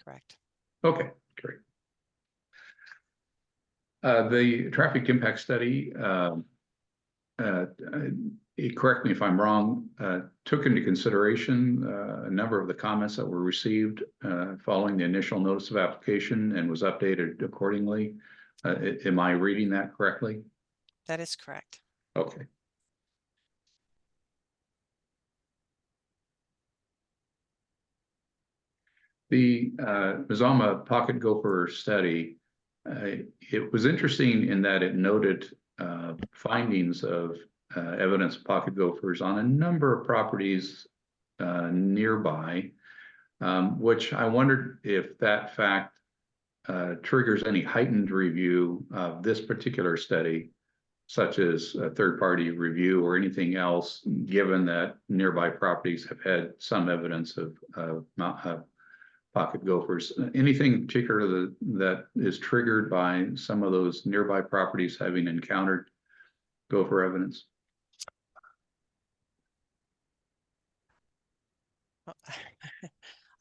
Correct. Okay, great. The traffic impact study, correct me if I'm wrong, took into consideration a number of the comments that were received following the initial notice of application and was updated accordingly. Am I reading that correctly? That is correct. Okay. The Mazama Pocket Gopher study, it was interesting in that it noted findings of evidence of pocket gophers on a number of properties nearby, which I wondered if that fact triggers any heightened review of this particular study, such as a third-party review or anything else, given that nearby properties have had some evidence of pocket gophers. Anything in particular that is triggered by some of those nearby properties having encountered gopher evidence?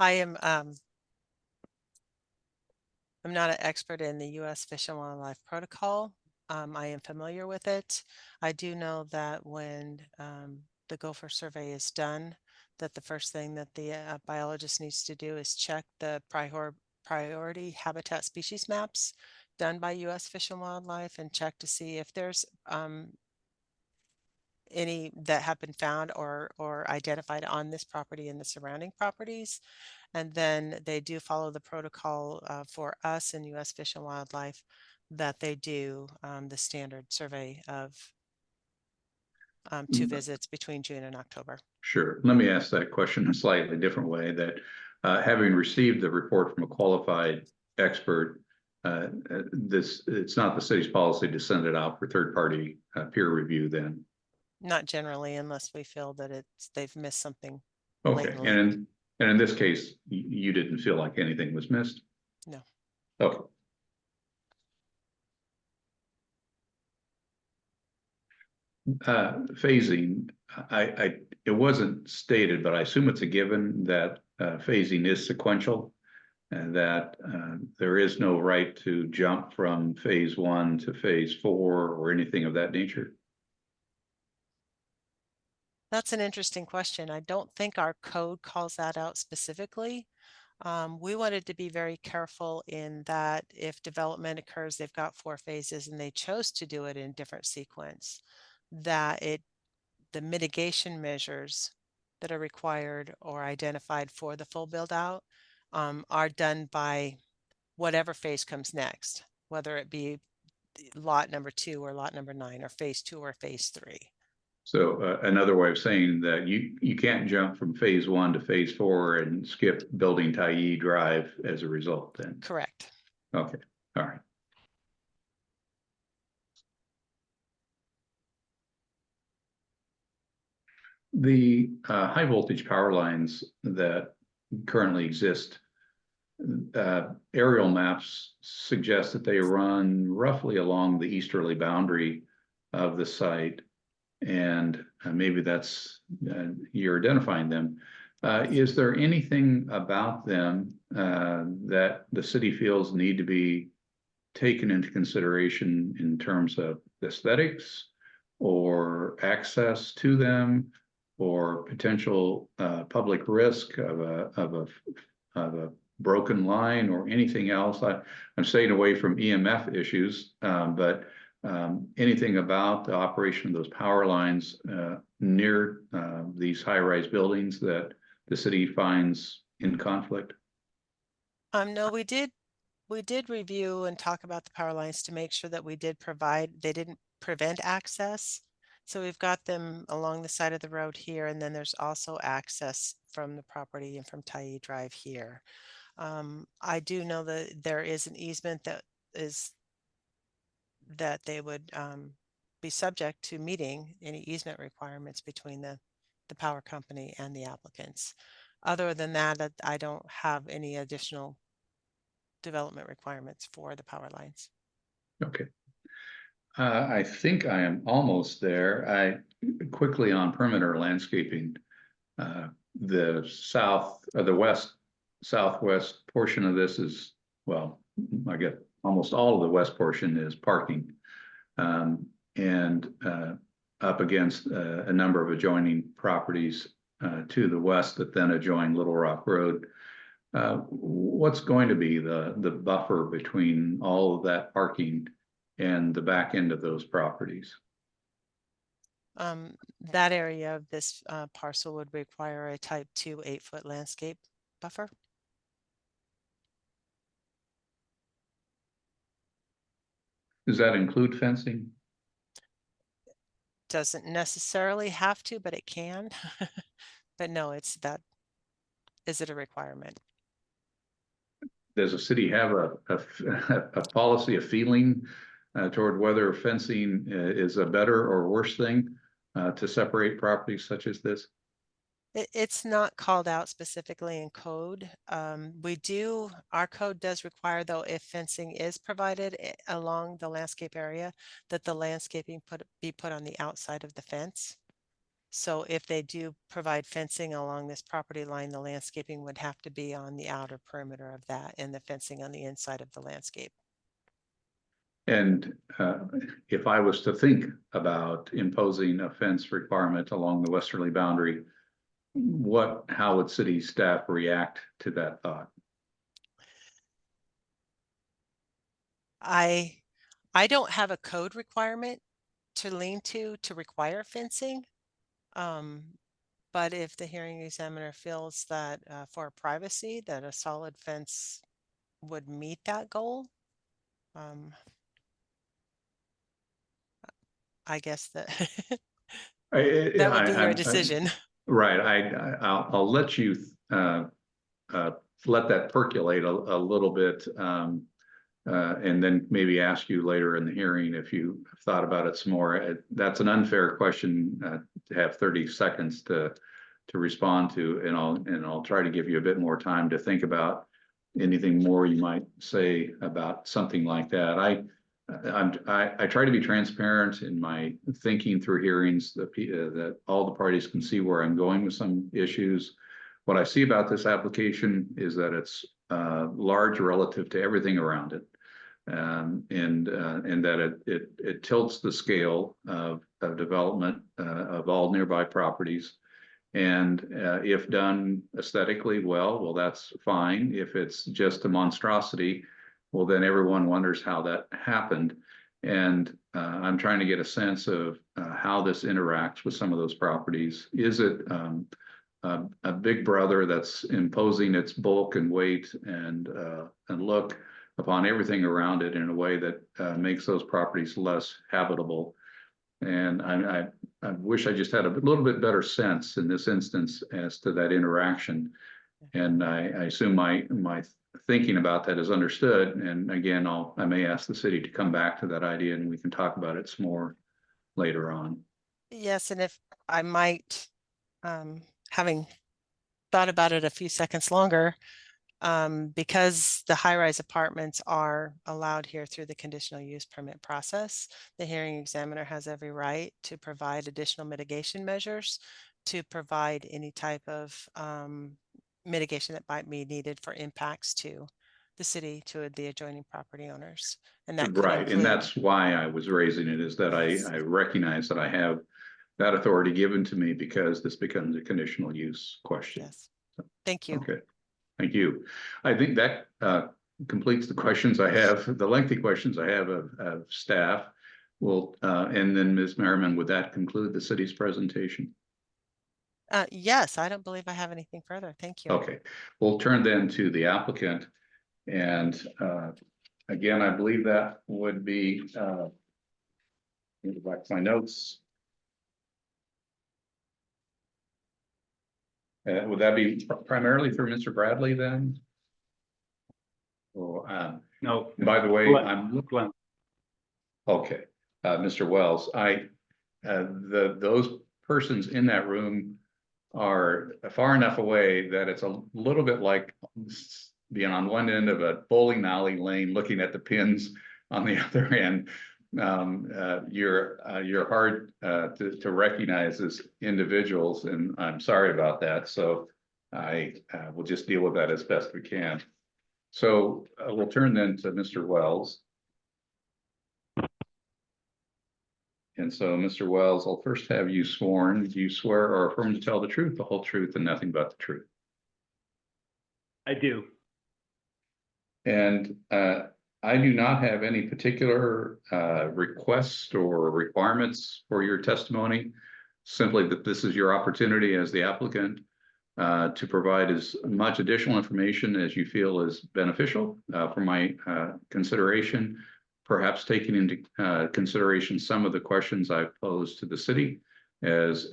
I'm not an expert in the U.S. Fish and Wildlife Protocol. I am familiar with it. I do know that when the gopher survey is done, that the first thing that the biologist needs to do is check the priority habitat species maps done by U.S. Fish and Wildlife and check to see if there's any that have been found or identified on this property and the surrounding properties. And then they do follow the protocol for us in U.S. Fish and Wildlife that they do the standard survey of 2 visits between June and October. Sure. Let me ask that question a slightly different way, that having received the report from a qualified expert, it's not the city's policy to send it out for third-party peer review then? Not generally, unless we feel that they've missed something. Okay, blatantly. and in this case, you didn't feel like anything was missed? No. Okay. Phasing, it wasn't stated, but I assume it's a given that phasing is sequential and that there is no right to jump from phase 1 to phase 4 or anything of that nature. That's an interesting question. I don't think our code calls that out specifically. We wanted to be very careful in that if development occurs, they've got 4 phases and they chose to do it in different sequence, that the mitigation measures that are required or identified for the full build out are done by whatever phase comes next, whether it be lot number 2 or lot number 9 or phase 2 or phase 3. So another way of saying that you can't jump from phase 1 to phase 4 and skip building Tyee Drive as a result then? Correct. Okay, all right. The high voltage power lines that currently exist. Aerial maps suggest that they run roughly along the easterly boundary of the site. And maybe that's, you're identifying them. Is there anything about them that the city feels need to be taken into consideration in terms of aesthetics or access to them or potential public risk of a broken line or anything else? I'm staying away from EMF issues, but anything about the operation of those power lines near these high-rise buildings that the city finds in conflict? No, we did review and talk about the power lines to make sure that they didn't prevent access. So we've got them along the side of the road here, and then there's also access from the property and from Tyee Drive here. I do know that there is an easement that they would be subject to meeting any easement requirements between the power company and the applicants. Other than that, I don't have any additional development requirements for the power lines. Okay. I think I am almost there. Quickly on perimeter landscaping, the west southwest portion of this is, well, I get almost all of the west portion is parking, and up against a number of adjoining properties to the west that then adjoin Little Rock Road. What's going to be the buffer between all of that parking and the back end of those properties? That area of this parcel would require a type 2 8-foot landscape buffer. Does that include fencing? Doesn't necessarily have to, but it can. But no, is it a requirement? Does the city have a policy, a feeling toward whether fencing is a better or worse thing to separate properties such as this? It's not called out specifically in code. Our code does require, though, if fencing is provided along the landscape area, that the landscaping be put on the outside of the fence. So if they do provide fencing along this property line, the landscaping would have to be on the outer perimeter of that and the fencing on the inside of the landscape. And if I was to think about imposing a fence requirement along the westerly boundary, how would city staff react to that thought? I don't have a code requirement to lean to require fencing. But if the hearing examiner feels that for privacy, that a solid fence would meet that goal, I guess that that would be your decision. Right. I'll let you let that percolate a little bit, and then maybe ask you later in the hearing if you thought about it some more. That's an unfair question to have 30 seconds to respond to, and I'll try to give you a bit more time to think about anything more you might say about something like that. I try to be transparent in my thinking through hearings that all the parties can see where I'm going with some issues. What I see about this application is that it's large relative to everything around it, and that it tilts the scale of development of all nearby properties. And if done aesthetically well, that's fine. If it's just a monstrosity, well, then everyone wonders how that happened. And I'm trying to get a sense of how this interacts with some of those properties. Is it a big brother that's imposing its bulk and weight and look upon everything around it in a way that makes those properties less habitable? And I wish I just had a little bit better sense in this instance as to that interaction. And I assume my thinking about that is understood. And again, I may ask the city to come back to that idea and we can talk about it some more later on. Yes, and if I might, having thought about it a few seconds longer, because the high-rise apartments are allowed here through the conditional use permit process, the hearing examiner has every right to provide additional mitigation measures, to provide any type of mitigation that might be needed for impacts to the city, to the adjoining property owners. And that could Right, and include, that's why I was raising it, is that Yes. I recognize that I have that authority given to me because this becomes a conditional use question. yes, thank you. Okay, thank you. I think that completes the questions I have, the lengthy questions I have of staff. Well, and then Ms. Merriman, would that conclude the city's presentation? Yes, I don't believe I have anything further. Thank you. Okay, we'll turn then to the applicant. And again, I believe that would be, let me go back to my notes. Would that be primarily for Mr. Bradley then? Or, No. by the way, Glenn. Glenn. okay, Mr. Wells, those persons in that room are far enough away that it's a little bit like being on one end of a bowling alley lane, looking at the pins on the other end. You're hard to recognize as individuals, and I'm sorry about that. So I will just deal with that as best we can. So we'll turn then to Mr. Wells. And so, Mr. Wells, I'll first have you sworn. Do you swear or affirm to tell the truth, the whole truth, and nothing but the truth? I do. And I do not have any particular requests or requirements for your testimony. Simply that this is your opportunity as the applicant to provide as much additional information as you feel is beneficial for my consideration. Perhaps taking into consideration some of the questions I've posed to the city, as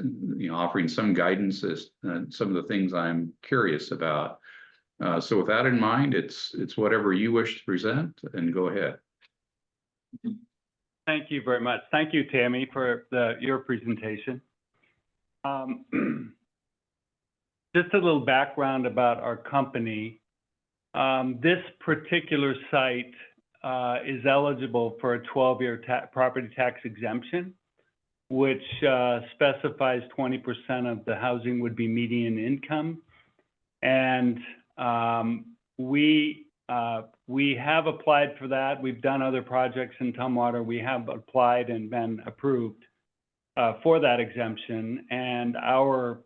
offering some guidance as some of the things I'm curious about. So with that in mind, it's whatever you wish to present, and go ahead. Thank you very much. Thank you, Tammy, for your presentation. Just a little background about our company. This particular site is eligible for a 12-year property tax exemption, which specifies 20% of the housing would be median income. And we have applied for that. We've done other projects in Tumwater. We have applied and been approved for that exemption. And our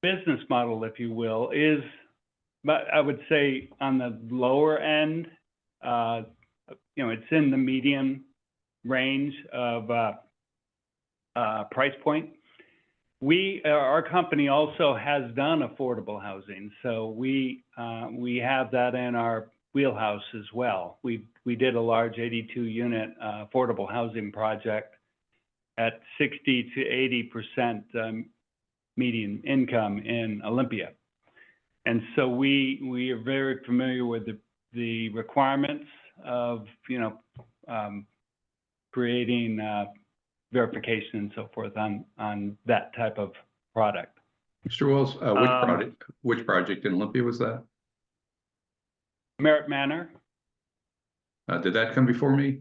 business model, if you will, is, but I would say on the lower end. It's in the median range of price point. Our company also has done affordable housing, so we have that in our wheelhouse as well. We did a large 82-unit affordable housing project at 60 to 80% median income in Olympia, and so we are very familiar with the requirements of creating verification and so forth on that type of product. Mr. Wells, which project in Olympia was that? Merritt Manor. Did that come before me?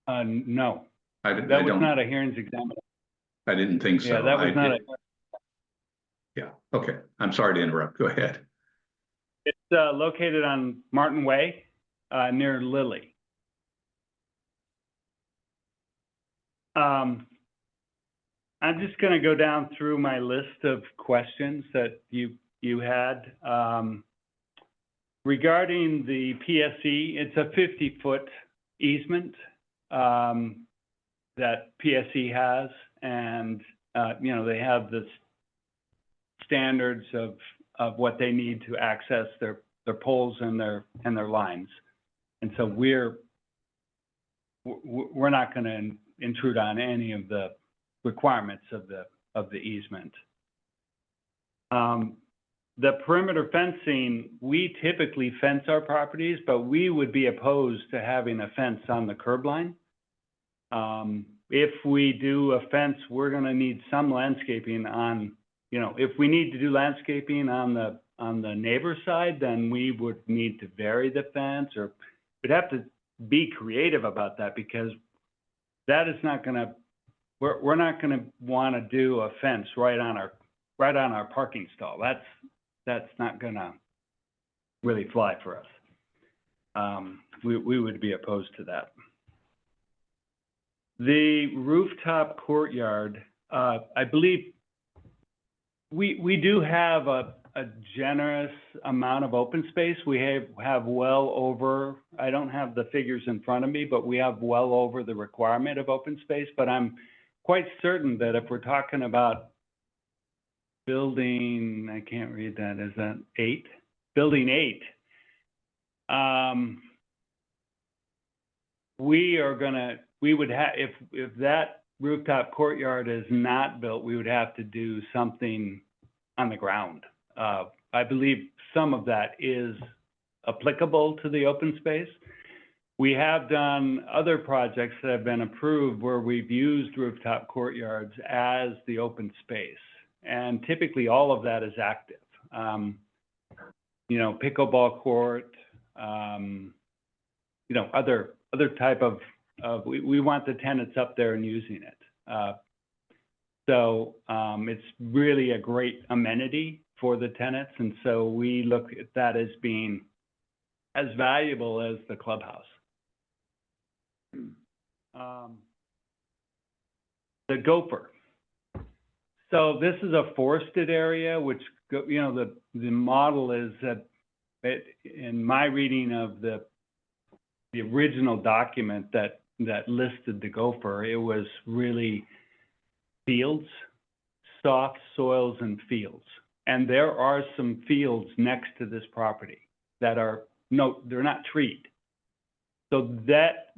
No, That was not a hearings examiner. I didn't think so. Yeah, that was not. Yeah. Okay. I'm sorry to interrupt. Go ahead. It's located on Martin Way, near Lilly. I'm just going to go down through my list of questions that you had. Regarding the PSE, it's a 50-foot easement that PSE has, and they have the standards of what they need to access their poles and their lines, and so we're not going to intrude on any of the requirements of the easement. The perimeter fencing, we typically fence our properties, but we would be opposed to having a fence on the curb line. If we do a fence, we're going to need some landscaping on you know, if we need to do landscaping on the neighbor side, then we would need to vary the fence, or we'd have to be creative about that, because that is not gonna, we're not gonna wanna do a fence right on our parking stall. That's not gonna really fly for us. We would be opposed to that. The rooftop courtyard, I believe we do have a generous amount of open space. We have well over, I don't have the figures in front of me, but we have well over the requirement of open space. But I'm quite certain that if we're talking about building, I can't read that, is that 8? Building 8. We would have, if that rooftop courtyard is not built, we would have to do something on the ground. I believe some of that is applicable to the open space. We have done other projects that have been approved where we've used rooftop courtyards as the open space. And typically all of that is active. You know, pickleball court, you know, other type of, we want the tenants up there and using it. So it's really a great amenity for the tenants. And so we look at that as being as valuable as the clubhouse. The Gopher. So this is a forested area, which, you know, the model is that in my reading of the original document that listed the Gopher, it was really fields, soft soils and fields. And there are some fields next to this property that are, no, they're not treed. So that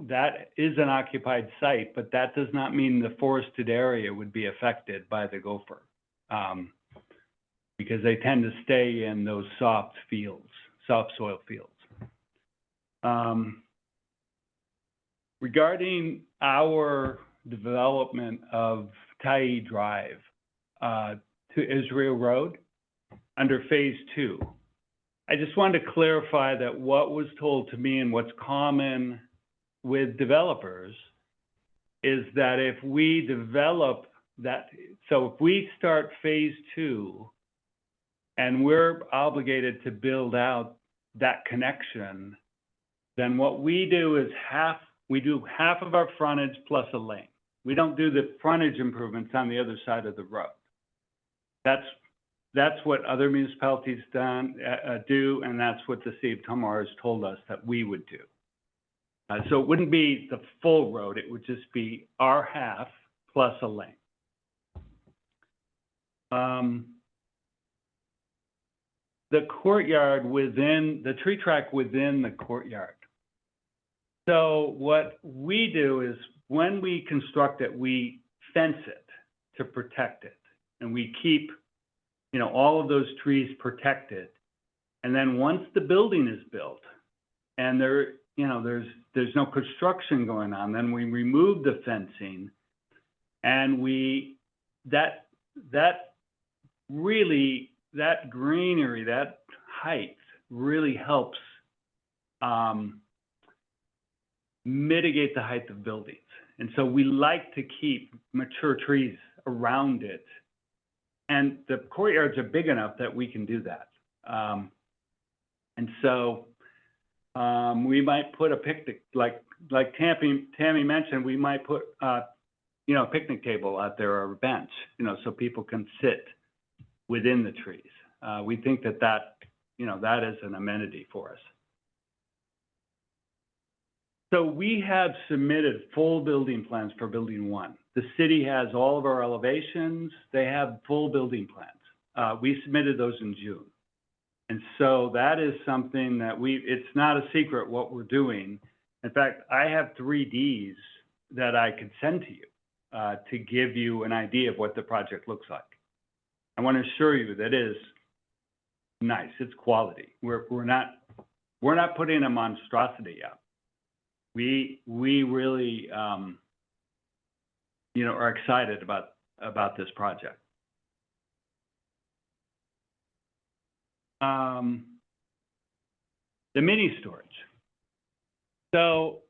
is an occupied site, but that does not mean the forested area would be affected by the Gopher, because they tend to stay in those soft fields, soft soil fields. Regarding our development of Tyee Drive to Israel Road under phase 2, I just wanted to clarify that what was told to me and what's common with developers is that if we develop that, so if we start phase 2 and we're obligated to build out that connection, then what we do is we do half of our frontage plus a lane. We don't do the frontage improvements on the other side of the road. That's what other municipalities do, and that's what the city of Tomar has told us that we would do. So it wouldn't be the full road, it would just be our half plus a lane. The courtyard within, the tree track within the courtyard. So what we do is when we construct it, we fence it to protect it, and we keep, you know, all of those trees protected. And then once the building is built and there, you know, there's no construction going on, then we remove the fencing, and that greenery, that height really helps mitigate the height of buildings. And so we like to keep mature trees around it. And the courtyards are big enough that we can do that. And so we might put a picnic, like Tammy mentioned, we might put, you know, a picnic table out there or a bench, you know, so people can sit within the trees. We think that, you know, that is an amenity for us. So we have submitted full building plans for building 1. The city has all of our elevations. They have full building plans. We submitted those in June. And so that is something that it's not a secret what we're doing. In fact, I have 3Ds that I could send to you to give you an idea of what the project looks like. I want to assure you that it is nice. It's quality. We're not putting a monstrosity out. We really, you know, are excited about this project. the mini storage. So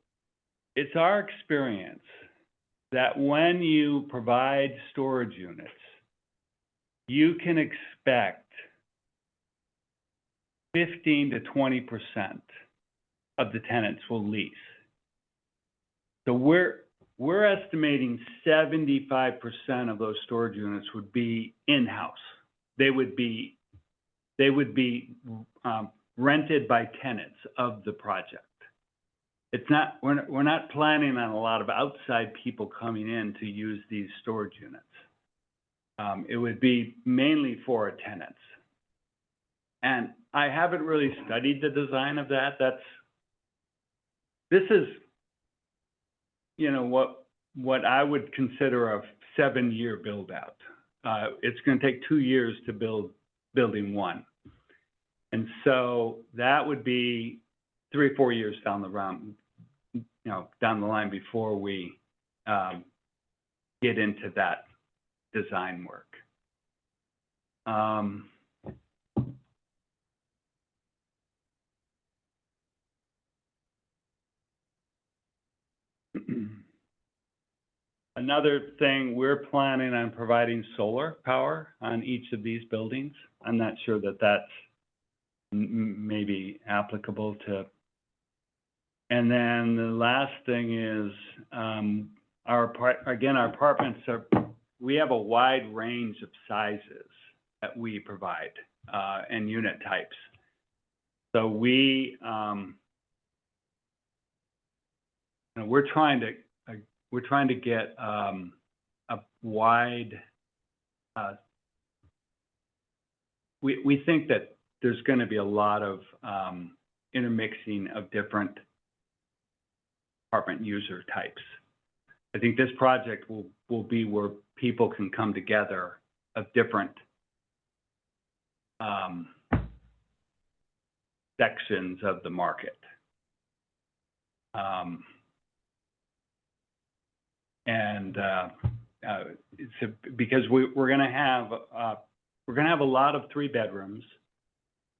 it's our experience that when you provide storage units, you can expect 15 to 20% of the tenants will lease. So we're estimating 75% of those storage units would be in-house. They would be rented by tenants of the project. It's not, we're not planning on a lot of outside people coming in to use these storage units. It would be mainly for tenants. And I haven't really studied the design of that. This is, you know, what I would consider a 7-year build out. It's going to take 2 years to build building 1. And so that would be 3 or 4 years down the line, you know, down the line before we get into that design work. Another thing, we're planning on providing solar power on each of these buildings. I'm not sure that that's maybe applicable to. And then the last thing is, our apartments are, we have a wide range of sizes that we provide, and unit types. So we, you know, we're trying to get a wide, we think that there's going to be a lot of intermixing of different apartment user types. I think this project will be where people can come together of different sections of the market. Because we're going to have a lot of 3 bedrooms,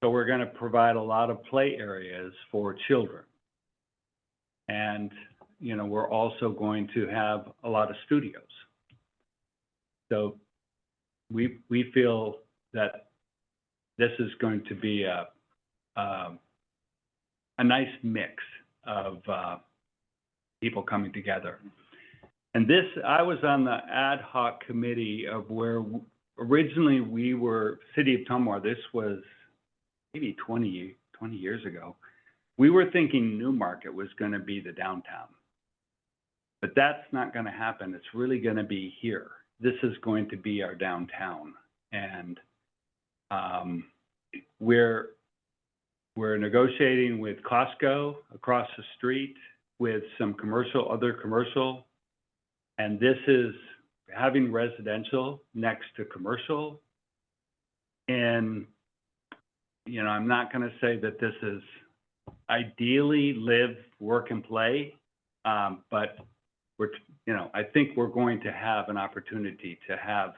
so we're going to provide a lot of play areas for children, and you know, we're also going to have a lot of studios. So we feel that this is going to be a nice mix of people coming together. And this, I was on the ad hoc committee of where originally we were, City of Tumwater, this was maybe 20 years ago. We were thinking Newmarket was going to be the downtown. But that's not going to happen. It's really going to be here. This is going to be our downtown. And we're negotiating with Costco across the street, with some other commercial. And this is having residential next to commercial. And, you know, I'm not going to say that this is ideally live, work, and play, but I think we're going to have an opportunity to have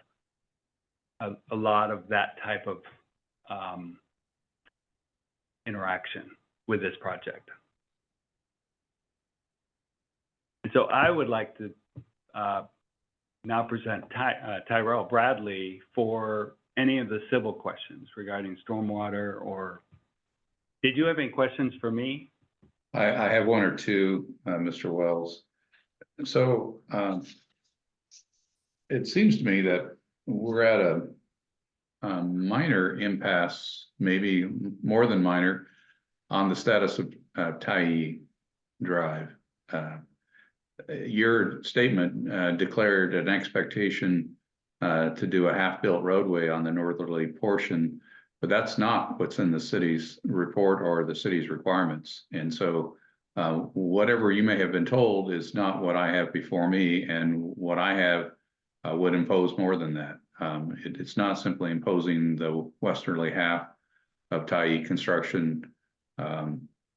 a lot of that type of interaction with this project. And so I would like to now present Tyrell Bradley for any of the civil questions regarding stormwater, or did you have any questions for me? I have 1 or 2, Mr. Wells. So it seems to me that we're at a minor impasse, maybe more than minor, on the status of Tyee Drive. Your statement declared an expectation to do a half-built roadway on the northerly portion, but that's not what's in the city's report or the city's requirements. And so whatever you may have been told is not what I have before me, and what I have would impose more than that. It's not simply imposing the westerly half of Tyee construction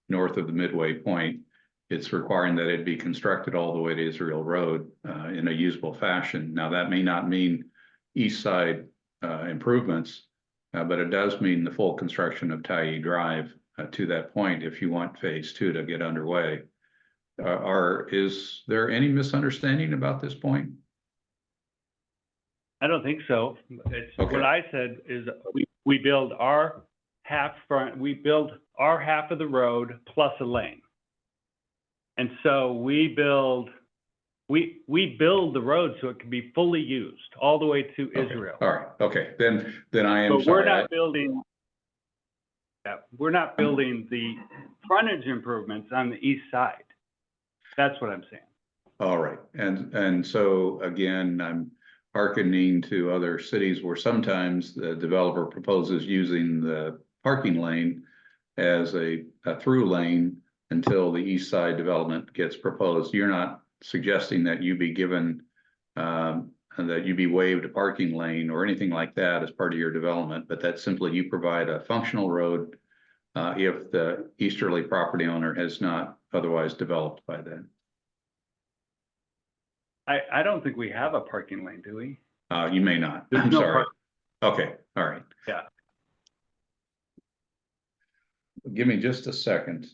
north of the midway point. It's requiring that it be constructed all the way to Israel Road in a usable fashion. Now, that may not mean east side improvements, but it does mean the full construction of Tyee Drive to that point if you want phase 2 to get underway. Is there any misunderstanding about this point? I don't think so. It's Okay. what I said is we build our half we build our half of the road plus a lane. And so we build the road so it can be fully used all the way to Okay. Israel. All right, okay, then I am But we're sorry. not building, we're not building the frontage improvements on the east side. That's what I'm saying. All right, and so again, I'm hearkening to other cities where sometimes the developer proposes using the parking lane as a through lane until the east side development gets proposed. You're not suggesting that you be given and that you be waived a parking lane or anything like that as part of your development, but that simply you provide a functional road if the easterly property owner has not otherwise developed by then. I don't think we have a parking lane, do we? You may not. There's I'm no sorry. Okay, all right. Yeah. Give me just a second.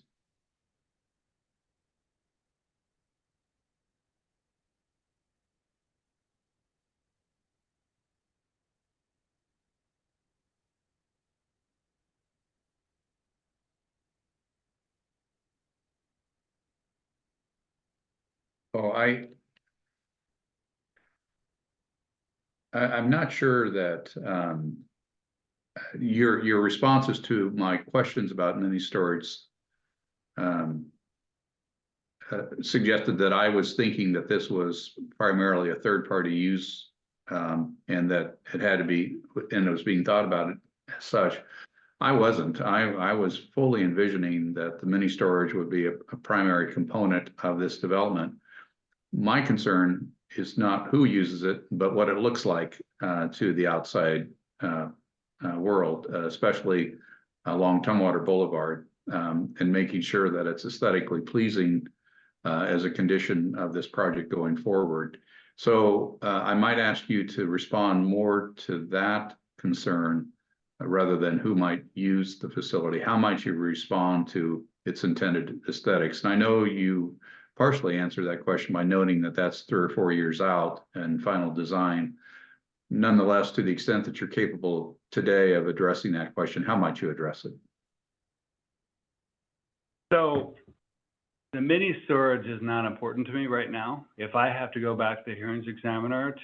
Oh, I'm not sure that your responses to my questions about mini storage suggested that I was thinking that this was primarily a third-party use and that it had to be, and it was being thought about it as such. I wasn't. I was fully envisioning that the mini storage would be a primary component of this development. My concern is not who uses it, but what it looks like to the outside world, especially along Tumwater Boulevard, and making sure that it's aesthetically pleasing as a condition of this project going forward. So I might ask you to respond more to that concern rather than who might use the facility. How might you respond to its intended aesthetics? And I know you partially answer that question by noting that that's 3 or 4 years out and final design. Nonetheless, to the extent that you're capable today of addressing that question, how might you address it? So the mini storage is not important to me right now. If I have to go back to the hearings examiner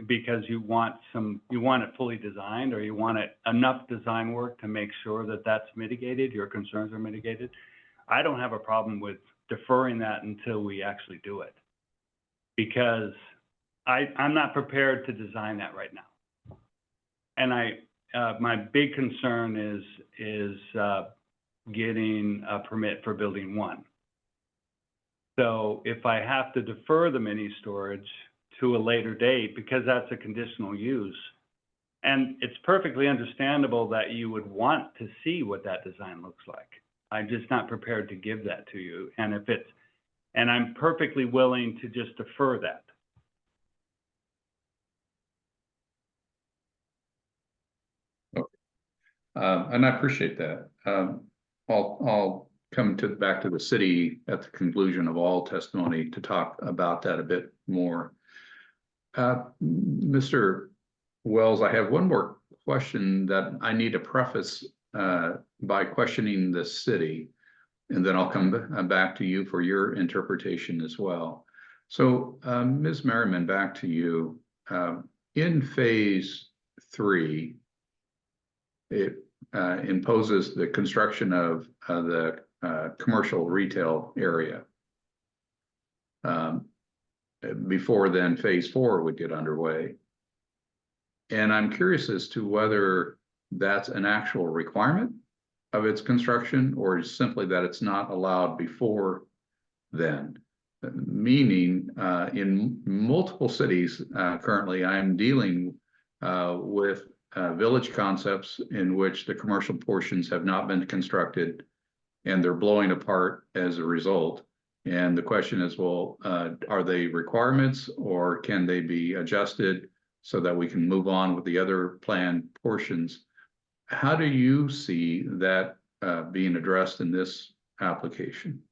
because you want it fully designed, or you want it enough design work to make sure that that's mitigated, your concerns are mitigated, I don't have a problem with deferring that until we actually do it, because I'm not prepared to design that right now. And my big concern is getting a permit for building 1. So if I have to defer the mini storage to a later date, because that's a conditional use, and it's perfectly understandable that you would want to see what that design looks like. I'm just not prepared to give that to you. And I'm perfectly willing to just defer that. And I appreciate that. I'll come back to the city at the conclusion of all testimony to talk about that a bit more. Mr. Wells, I have one more question that I need to preface by questioning the city, and then I'll come back to you for your interpretation as well. So, Ms. Merriman, back to you. In phase 3, it imposes the construction of the commercial retail area. Before then, phase 4 would get underway. And I'm curious as to whether that's an actual requirement of its construction, or is simply that it's not allowed before then. Meaning, in multiple cities currently, I'm dealing with village concepts in which the commercial portions have not been constructed and they're blowing apart as a result. And the question is, well, are they requirements, or can they be adjusted so that we can move on with the other planned portions? how do you see that being addressed in this application?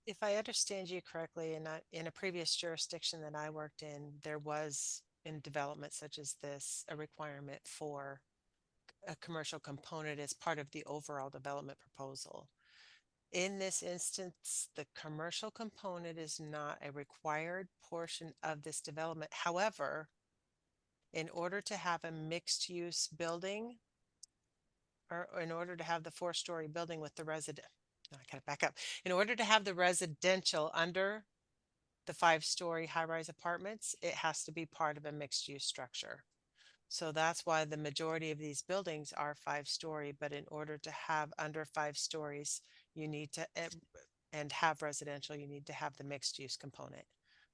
If I understand you correctly, in a previous jurisdiction that I worked in, there was in development such as this, a requirement for a commercial component as part of the overall development proposal. In this instance, the commercial component is not a required portion of this development. However, in order to have a mixed-use building, or in order to have the 4-story building with the resident, I gotta back up. In order to have the residential under the 5-story high-rise apartments, it has to be part of a mixed-use structure. So that's why the majority of these buildings are 5-story, but in order to have under 5 stories, you need to, and have residential, you need to have the mixed-use component.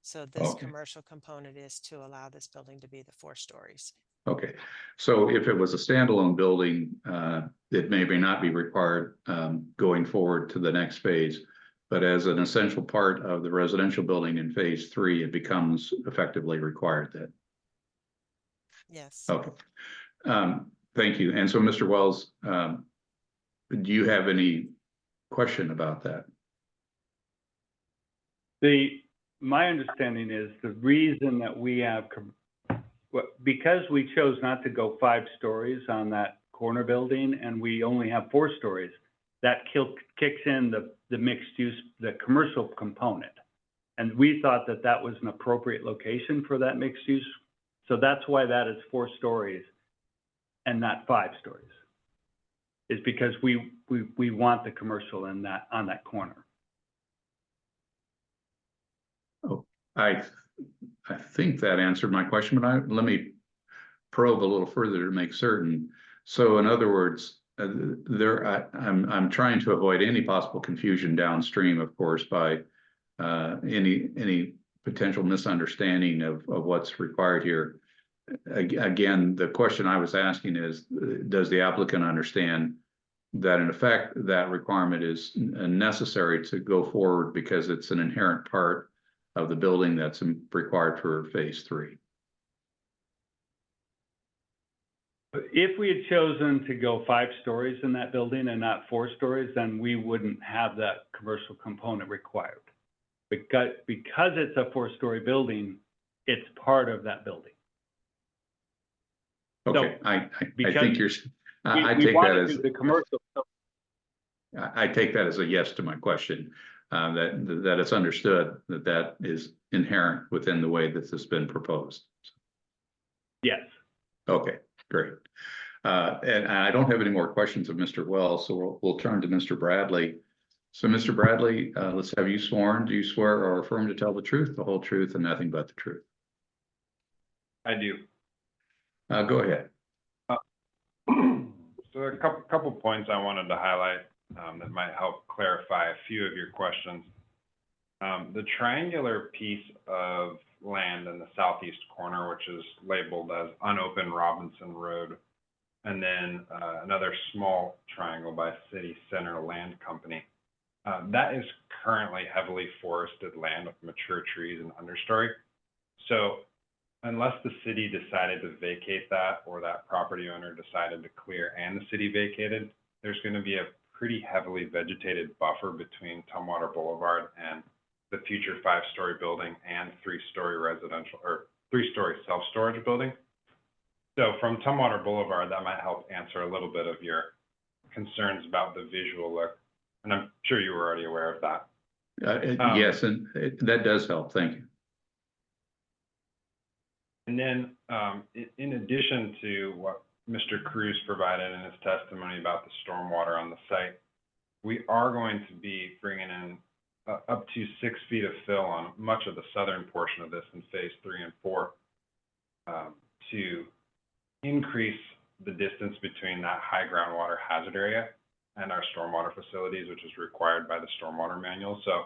So this Okay. commercial component is to allow this building to be the 4 stories. Okay, so if it was a standalone building, it may not be required going forward to the next phase. But as an essential part of the residential building in phase 3, it becomes effectively required then. Yes. Okay, thank you. And so, Mr. Wells, do you have any question about that? My understanding is the reason that we have, because we chose not to go 5 stories on that corner building and we only have 4 stories, that kicks in the mixed use, the commercial component. And we thought that that was an appropriate location for that mixed use. So that's why that is 4 stories and not 5 stories, is because we want the commercial in that, on that corner. Oh, I think that answered my question, but let me probe a little further to make certain. So in other words, I'm trying to avoid any possible confusion downstream, of course, by any potential misunderstanding of what's required here. Again, the question I was asking is, does the applicant understand that in effect that requirement is necessary to go forward because it's an inherent part of the building that's required for phase 3? If we had chosen to go 5 stories in that building and not 4 stories, then we wouldn't have that commercial component required. Because it's a 4-story building, it's part of that building. Okay, So, I think you're. I we take that as the commercial. I take that as a yes to my question. That it's understood that is inherent within the way that this has been proposed. Yes. Okay, great. And I don't have any more questions of Mr. Wells, so we'll turn to Mr. Bradley. So Mr. Bradley, let's have you sworn. Do you swear or affirm to tell the truth, the whole truth, and nothing but the truth? I do. Go ahead. So a couple points I wanted to highlight that might help clarify a few of your questions. The triangular piece of land in the southeast corner, which is labeled as unopened Robinson Road, and then another small triangle by City Center Land Company. That is currently heavily forested land with mature trees and understory. So unless the city decided to vacate that, or that property owner decided to clear and the city vacated, there's going to be a pretty heavily vegetated buffer between Tumwater Boulevard and the future 5-story building and 3-story residential or 3-story self-storage building. So from Tumwater Boulevard, that might help answer a little bit of your concerns about the visual look. And I'm sure you were already aware of that. Yes, and that does help. Thank you. And then in addition to what Mr. Cruz provided in his testimony about the stormwater on the site, we are going to be bringing in up to 6 feet of fill on much of the southern portion of this in phase 3 and 4 to increase the distance between that high groundwater hazard area and our stormwater facilities, which is required by the stormwater manual. So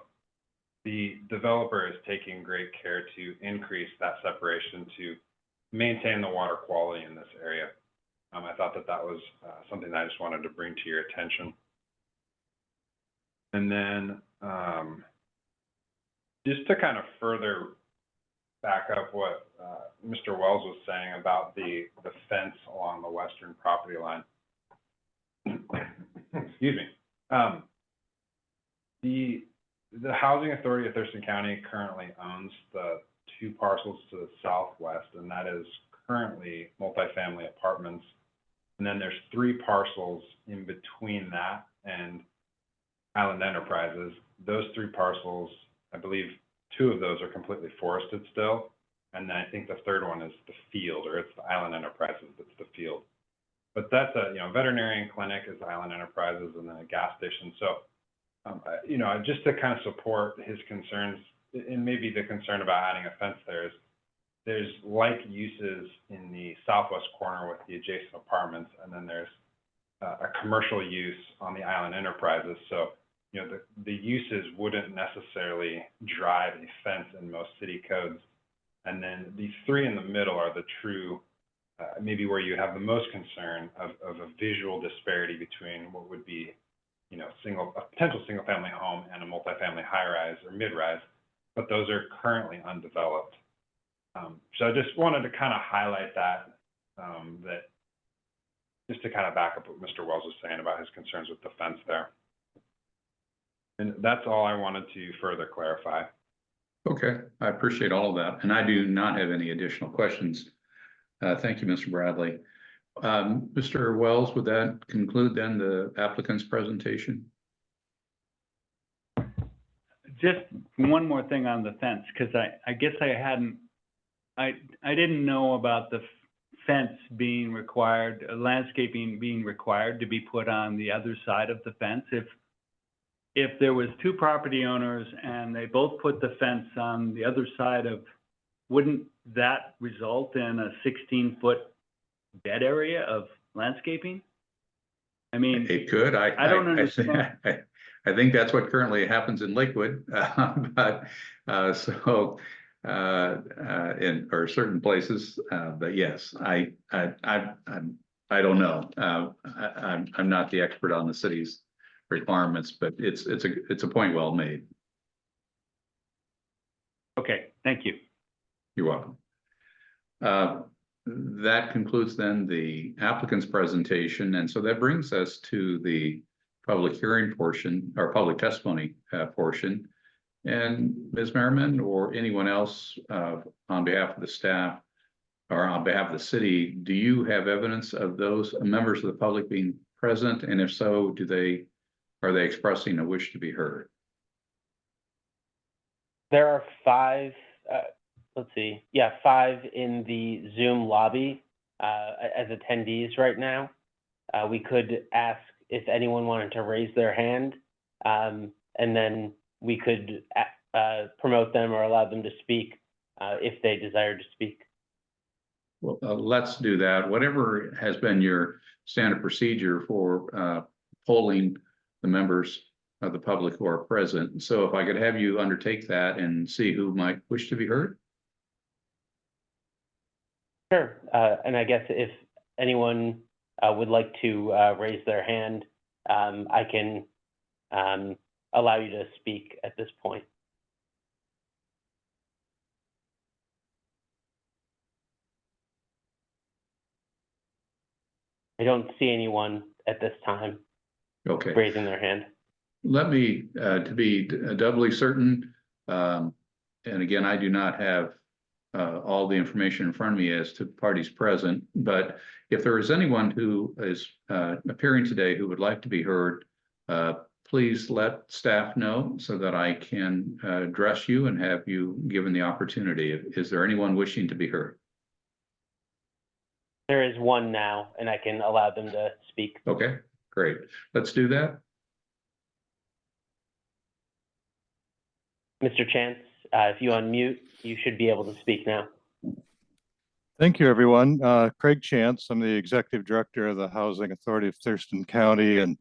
the developer is taking great care to increase that separation to maintain the water quality in this area. I thought that was something that I just wanted to bring to your attention. And then just to kind of further back up what Mr. Wells was saying about the fence along the western property line. Excuse me. The Housing Authority of Thurston County currently owns the 2 parcels to the southwest, and that is currently multifamily apartments. And then there's 3 parcels in between that and Island Enterprises. Those 3 parcels, I believe 2 of those are completely forested still. And then I think the 3rd one is the field, or it's the Island Enterprises that's the field. But that's a, veterinarian clinic is Island Enterprises, and then a gas station. So, just to kind of support his concerns, and maybe the concern about adding a fence there's like uses in the southwest corner with the adjacent apartments, and then there's a commercial use on the Island Enterprises. So, the uses wouldn't necessarily drive a fence in most city codes. And then these 3 in the middle are the true, maybe where you have the most concern of a visual disparity between what would be, a potential single family home and a multifamily high rise or mid rise, but those are currently undeveloped. So I just wanted to kind of highlight that, just to kind of back up what Mr. Wells was saying about his concerns with the fence there. And that's all I wanted to further clarify. Okay, I appreciate all of that, and I do not have any additional questions. Thank you, Mr. Bradley. Mr. Wells, would that conclude then the applicant's presentation? Just one more thing on the fence, because I guess I didn't know about the fence being required, landscaping being required to be put on the other side of the fence. If there was 2 property owners and they both put the fence on the other side wouldn't that result in a 16-foot dead area of landscaping? I mean, It could. I don't understand. I think that's what currently happens in Lakewood, but in certain places, but yes, I don't know. I'm not the expert on the city's requirements, but it's a point well made. Okay, thank you. You're welcome. That concludes then the applicant's presentation, and so that brings us to the public hearing portion, or public testimony portion. And Ms. Merriman or anyone else on behalf of the staff or on behalf of the city, do you have evidence of those members of the public being present? And if so, are they expressing a wish to be heard? There are 5, let's see, 5 in the Zoom lobby as attendees right now. We could ask if anyone wanted to raise their hand, and then we could promote them or allow them to speak if they desire to speak. Well, let's do that. Whatever has been your standard procedure for polling the members of the public who are present. So if I could have you undertake that and see who might wish to be heard. Sure. And I guess if anyone would like to raise their hand, I can allow you to speak at this point. I don't see anyone at this time raising their hand. Let me, to be doubly certain, and again, I do not have all the information in front of me as to parties present, but if there is anyone who is appearing today who would like to be heard, please let staff know so that I can address you and have you given the opportunity. Is there anyone wishing to be heard? There is one now, and I can allow them to speak. Okay, great. Let's do that. Mr. Chance, if you unmute, you should be able to speak now. Thank you, everyone. Craig Chance, I'm the Executive Director of the Housing Authority of Thurston County. And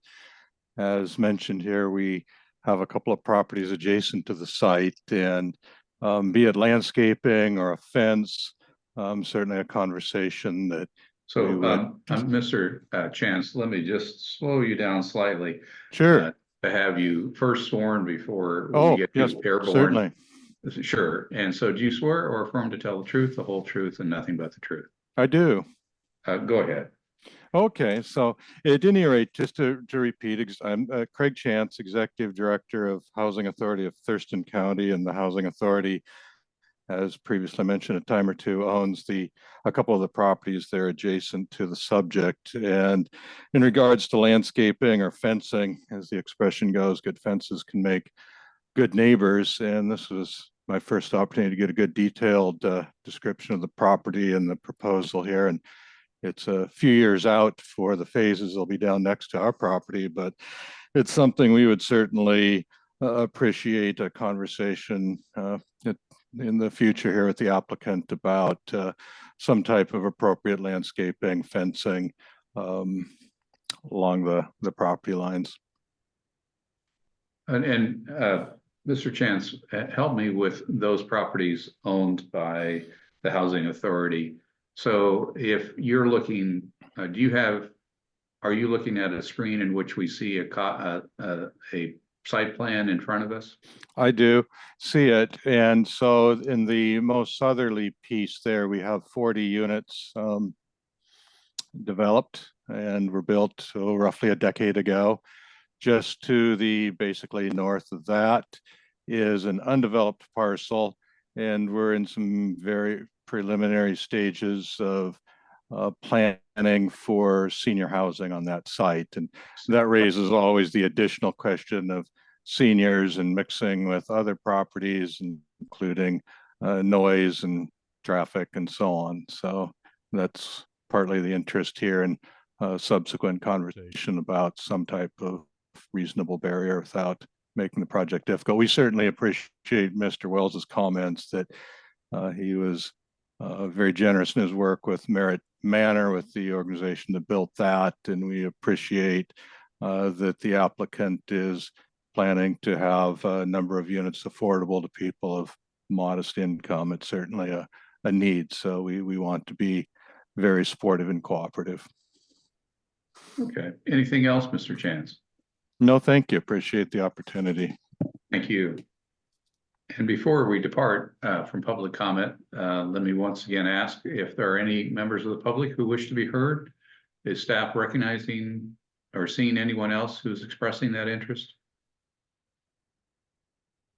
as mentioned here, we have a couple of properties adjacent to the site, and be it landscaping or a fence, certainly a conversation that. So, Mr. Chance, let me just slow you down slightly. Sure. To have you first sworn before we Oh, get yes, you airborne. certainly. Sure. And so do you swear or affirm to tell the truth, the whole truth, and nothing but the truth? I do. Go ahead. Okay, so at any rate, just to repeat, I'm Craig Chance, Executive Director of Housing Authority of Thurston County, and the Housing Authority, as previously mentioned a time or two, owns a couple of the properties there adjacent to the subject. And in regards to landscaping or fencing, as the expression goes, good fences can make good neighbors. And this was my first opportunity to get a good detailed description of the property and the proposal here. And it's a few years out for the phases that'll be down next to our property, but it's something we would certainly appreciate a conversation in the future here with the applicant about some type of appropriate landscaping, fencing along the property lines. And Mr. Chance, help me with those properties owned by the Housing Authority. So if you're looking, are you looking at a screen in which we see a site plan in front of us? I do see it. And so in the most southerly piece there, we have 40 units developed and were built roughly a decade ago. Just to the basically north of that is an undeveloped parcel, and we're in some very preliminary stages of planning for senior housing on that site. And that raises always the additional question of seniors and mixing with other properties, including noise and traffic and so on. So that's partly the interest here in subsequent conversation about some type of reasonable barrier without making the project difficult. We certainly appreciate Mr. Wells's comments that he was very generous in his work with Merit Manor, with the organization that built that, and we appreciate that the applicant is planning to have a number of units affordable to people of modest income. It's certainly a need, so we want to be very supportive and cooperative. Okay. Anything else, Mr. Chance? No, thank you. Appreciate the opportunity. Thank you. And before we depart from public comment, let me once again ask if there are any members of the public who wish to be heard. Is staff recognizing or seeing anyone else who's expressing that interest?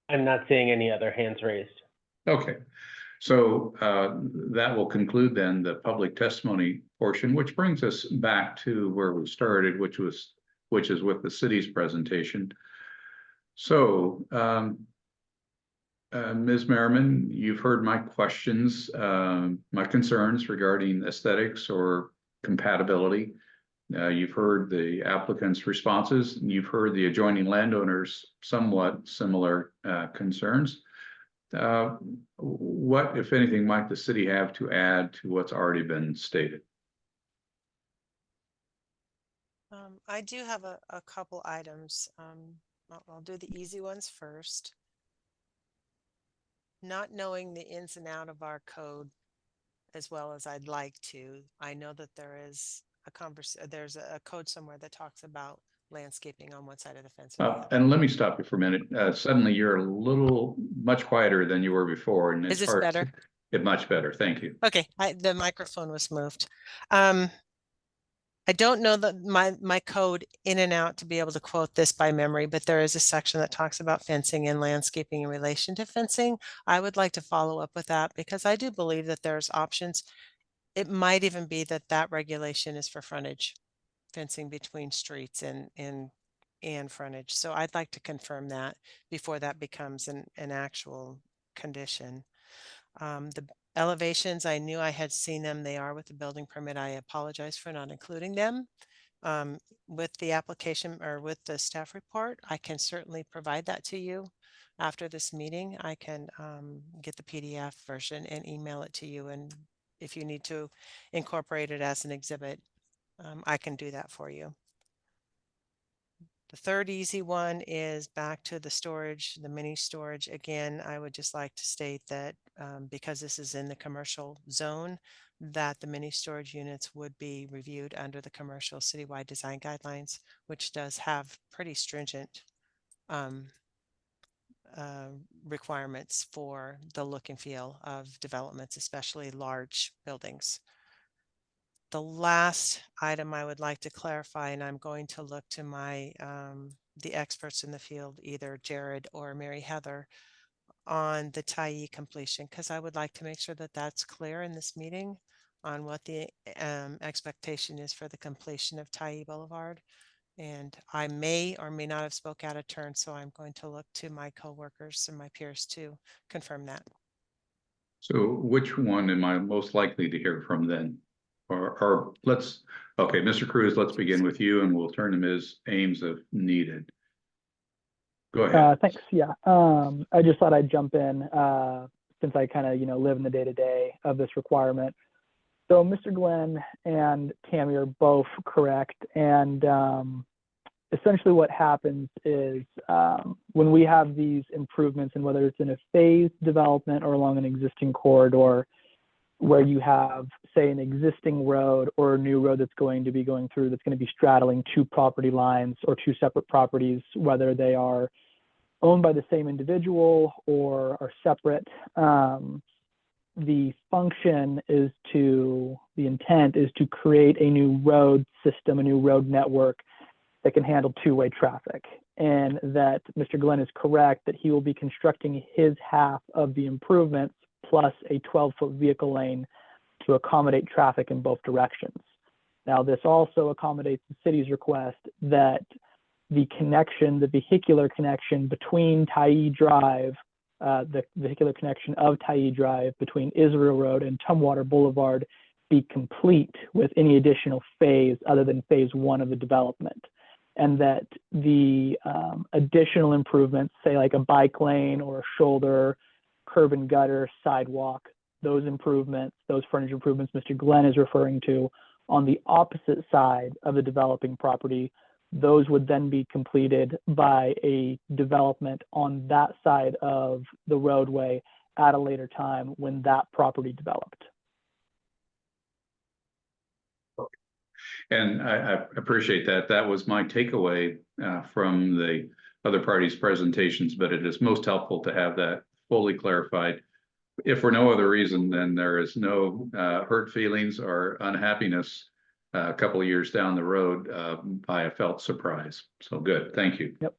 I'm not seeing any other hands raised. Okay, so that will conclude then the public testimony portion, which brings us back to where we started, which is with the city's presentation. So, Ms. Merriman, you've heard my questions, my concerns regarding aesthetics or compatibility. You've heard the applicant's responses, and you've heard the adjoining landowners' somewhat similar concerns. What, if anything, might the city have to add to what's already been stated? I do have a couple items. I'll do the easy ones first. Not knowing the ins and out of our code as well as I'd like to, I know that there's a code somewhere that talks about landscaping on one side of the fence. And let me stop you for a minute. Suddenly you're much quieter than you were before. And Is this better? Much better. Thank you. Okay, the microphone was moved. I don't know that my code in and out to be able to quote this by memory, but there is a section that talks about fencing and landscaping in relation to fencing. I would like to follow up with that because I do believe that there's options. It might even be that regulation is for frontage, fencing between streets and frontage. So I'd like to confirm that before that becomes an actual condition. The elevations, I knew I had seen them. They are with the building permit. I apologize for not including them with the application or with the staff report. I can certainly provide that to you after this meeting. I can get the PDF version and email it to you. And if you need to incorporate it as an exhibit, I can do that for you. The third easy one is back to the storage, the mini storage. Again, I would just like to state that because this is in the commercial zone, that the mini storage units would be reviewed under the commercial citywide design guidelines, which does have pretty stringent requirements for the look and feel of developments, especially large buildings. The last item I would like to clarify, and I'm going to look to my the experts in the field, either Jared or Mary Heather, on the Tyee completion, because I would like to make sure that that's clear in this meeting on what the expectation is for the completion of Tyee Boulevard. And I may or may not have spoke out of turn, so I'm going to look to my coworkers and my peers to confirm that. So which one am I most likely to hear from then? Or okay, Mr. Cruz, let's begin with you and we'll turn to Ms. Ames if needed. Go ahead. Thanks. Yeah. I just thought I'd jump in since I kind of, live in the day-to-day of this requirement. So Mr. Glenn and Tammy are both correct. And essentially what happens is when we have these improvements, and whether it's in a phased development or along an existing corridor, where you have, say, an existing road or a new road that's going to be going through, that's going to be straddling two property lines or two separate properties, whether they are owned by the same individual or are separate. The intent is to create a new road system, a new road network that can handle two-way traffic. And that Mr. Glenn is correct that he will be constructing his half of the improvements plus a 12-foot vehicle lane to accommodate traffic in both directions. Now, this also accommodates the city's request that the vehicular connection between Tyee Drive, the vehicular connection of Tyee Drive between Israel Road and Tumwater Boulevard be complete with any additional phase other than phase one of the development. And that the additional improvements, say like a bike lane or a shoulder, curb and gutter, sidewalk, those improvements, those frontage improvements Mr. Glenn is referring to on the opposite side of the developing property, those would then be completed by a development on that side of the roadway at a later time when that property developed. And I appreciate that. That was my takeaway from the other parties' presentations, but it is most helpful to have that fully clarified. If for no other reason, then there is no hurt feelings or unhappiness a couple of years down the road by a felt surprise. So good, thank you. Yep.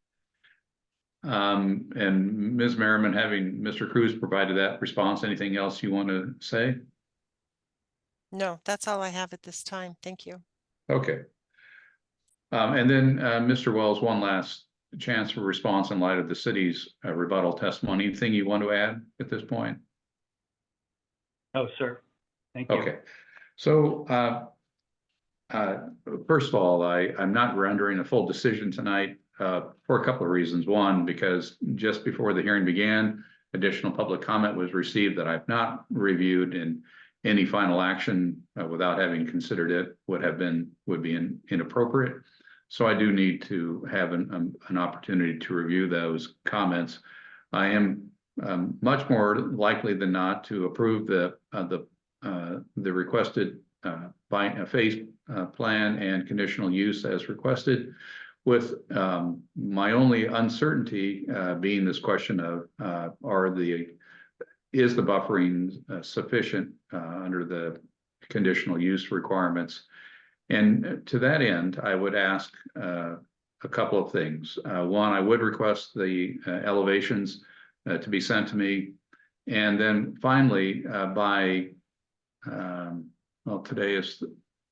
And Ms. Merriman, having Mr. Cruz provided that response, anything else you want to say? No, that's all I have at this time. Thank you. Okay. And then Mr. Wells, one last chance for response in light of the city's rebuttal testimony. Anything you want to add at this point? Oh, sir. Thank you. Okay. So first of all, I'm not rendering a full decision tonight for a couple of reasons. One, because just before the hearing began, additional public comment was received that I've not reviewed, and any final action without having considered it would be inappropriate. So I do need to have an opportunity to review those comments. I am much more likely than not to approve the requested phase plan and conditional use as requested, with my only uncertainty being this question of is the buffering sufficient under the conditional use requirements? And to that end, I would ask a couple of things. One, I would request the elevations to be sent to me. And then finally, well, today is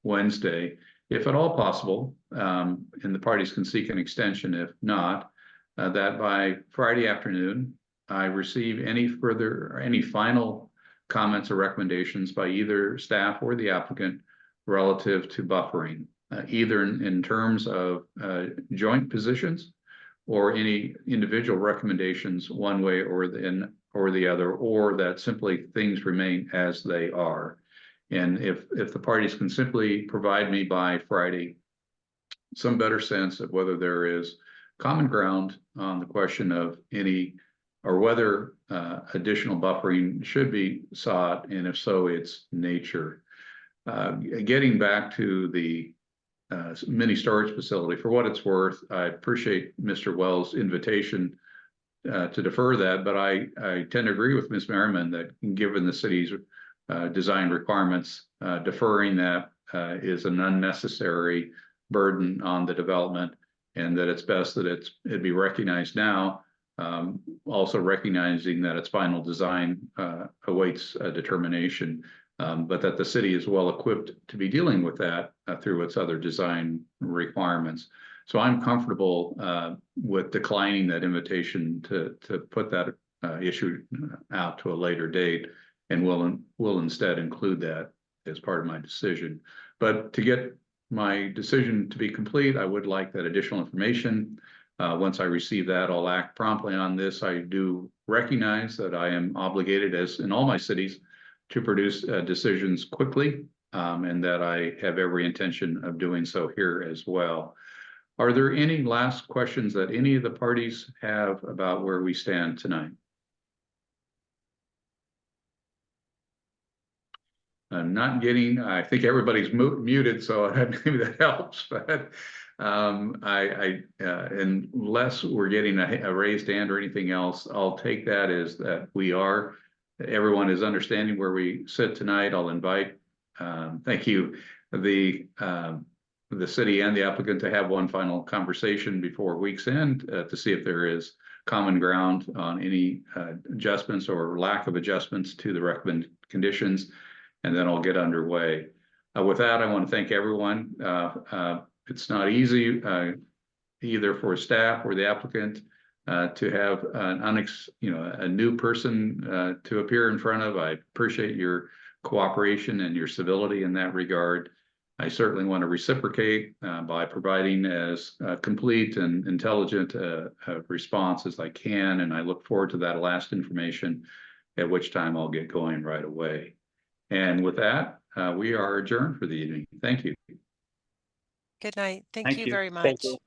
Wednesday, if at all possible, and the parties can seek an extension, if not, that by Friday afternoon, I receive any final comments or recommendations by either staff or the applicant relative to buffering, either in terms of joint positions or any individual recommendations one way or the other, or that simply things remain as they are. And if the parties can simply provide me by Friday some better sense of whether there is common ground on the question of any or whether additional buffering should be sought, and if so, its nature. Getting back to the mini storage facility, for what it's worth, I appreciate Mr. Wells' invitation to defer that, but I tend to agree with Ms. Merriman that given the city's design requirements, deferring that is an unnecessary burden on the development, and that it's best that it be recognized now. Also recognizing that its final design awaits a determination, but that the city is well equipped to be dealing with that through its other design requirements. So I'm comfortable with declining that invitation to put that issue out to a later date, and will instead include that as part of my decision. But to get my decision to be complete, I would like that additional information. Once I receive that, I'll act promptly on this. I do recognize that I am obligated, as in all my cities, to produce decisions quickly, and that I have every intention of doing so here as well. Are there any last questions that any of the parties have about where we stand tonight? I'm not getting, I think everybody's muted, so maybe that helps, but unless we're getting a raised hand or anything else, I'll take that as that everyone is understanding where we sit tonight. I'll invite, thank you, the city and the applicant to have one final conversation before week's end to see if there is common ground on any adjustments or lack of adjustments to the recommended conditions, and then I'll get underway. With that, I want to thank everyone. It's not easy either for staff or the applicant to have a new person to appear in front of. I appreciate your cooperation and your civility in that regard. I certainly want to reciprocate by providing as complete and intelligent a response as I can, and I look forward to that last information, at which time I'll get going right away. And with that, we are adjourned for the evening. Thank you. Good night. Thank Thank you you. very Thank much. you.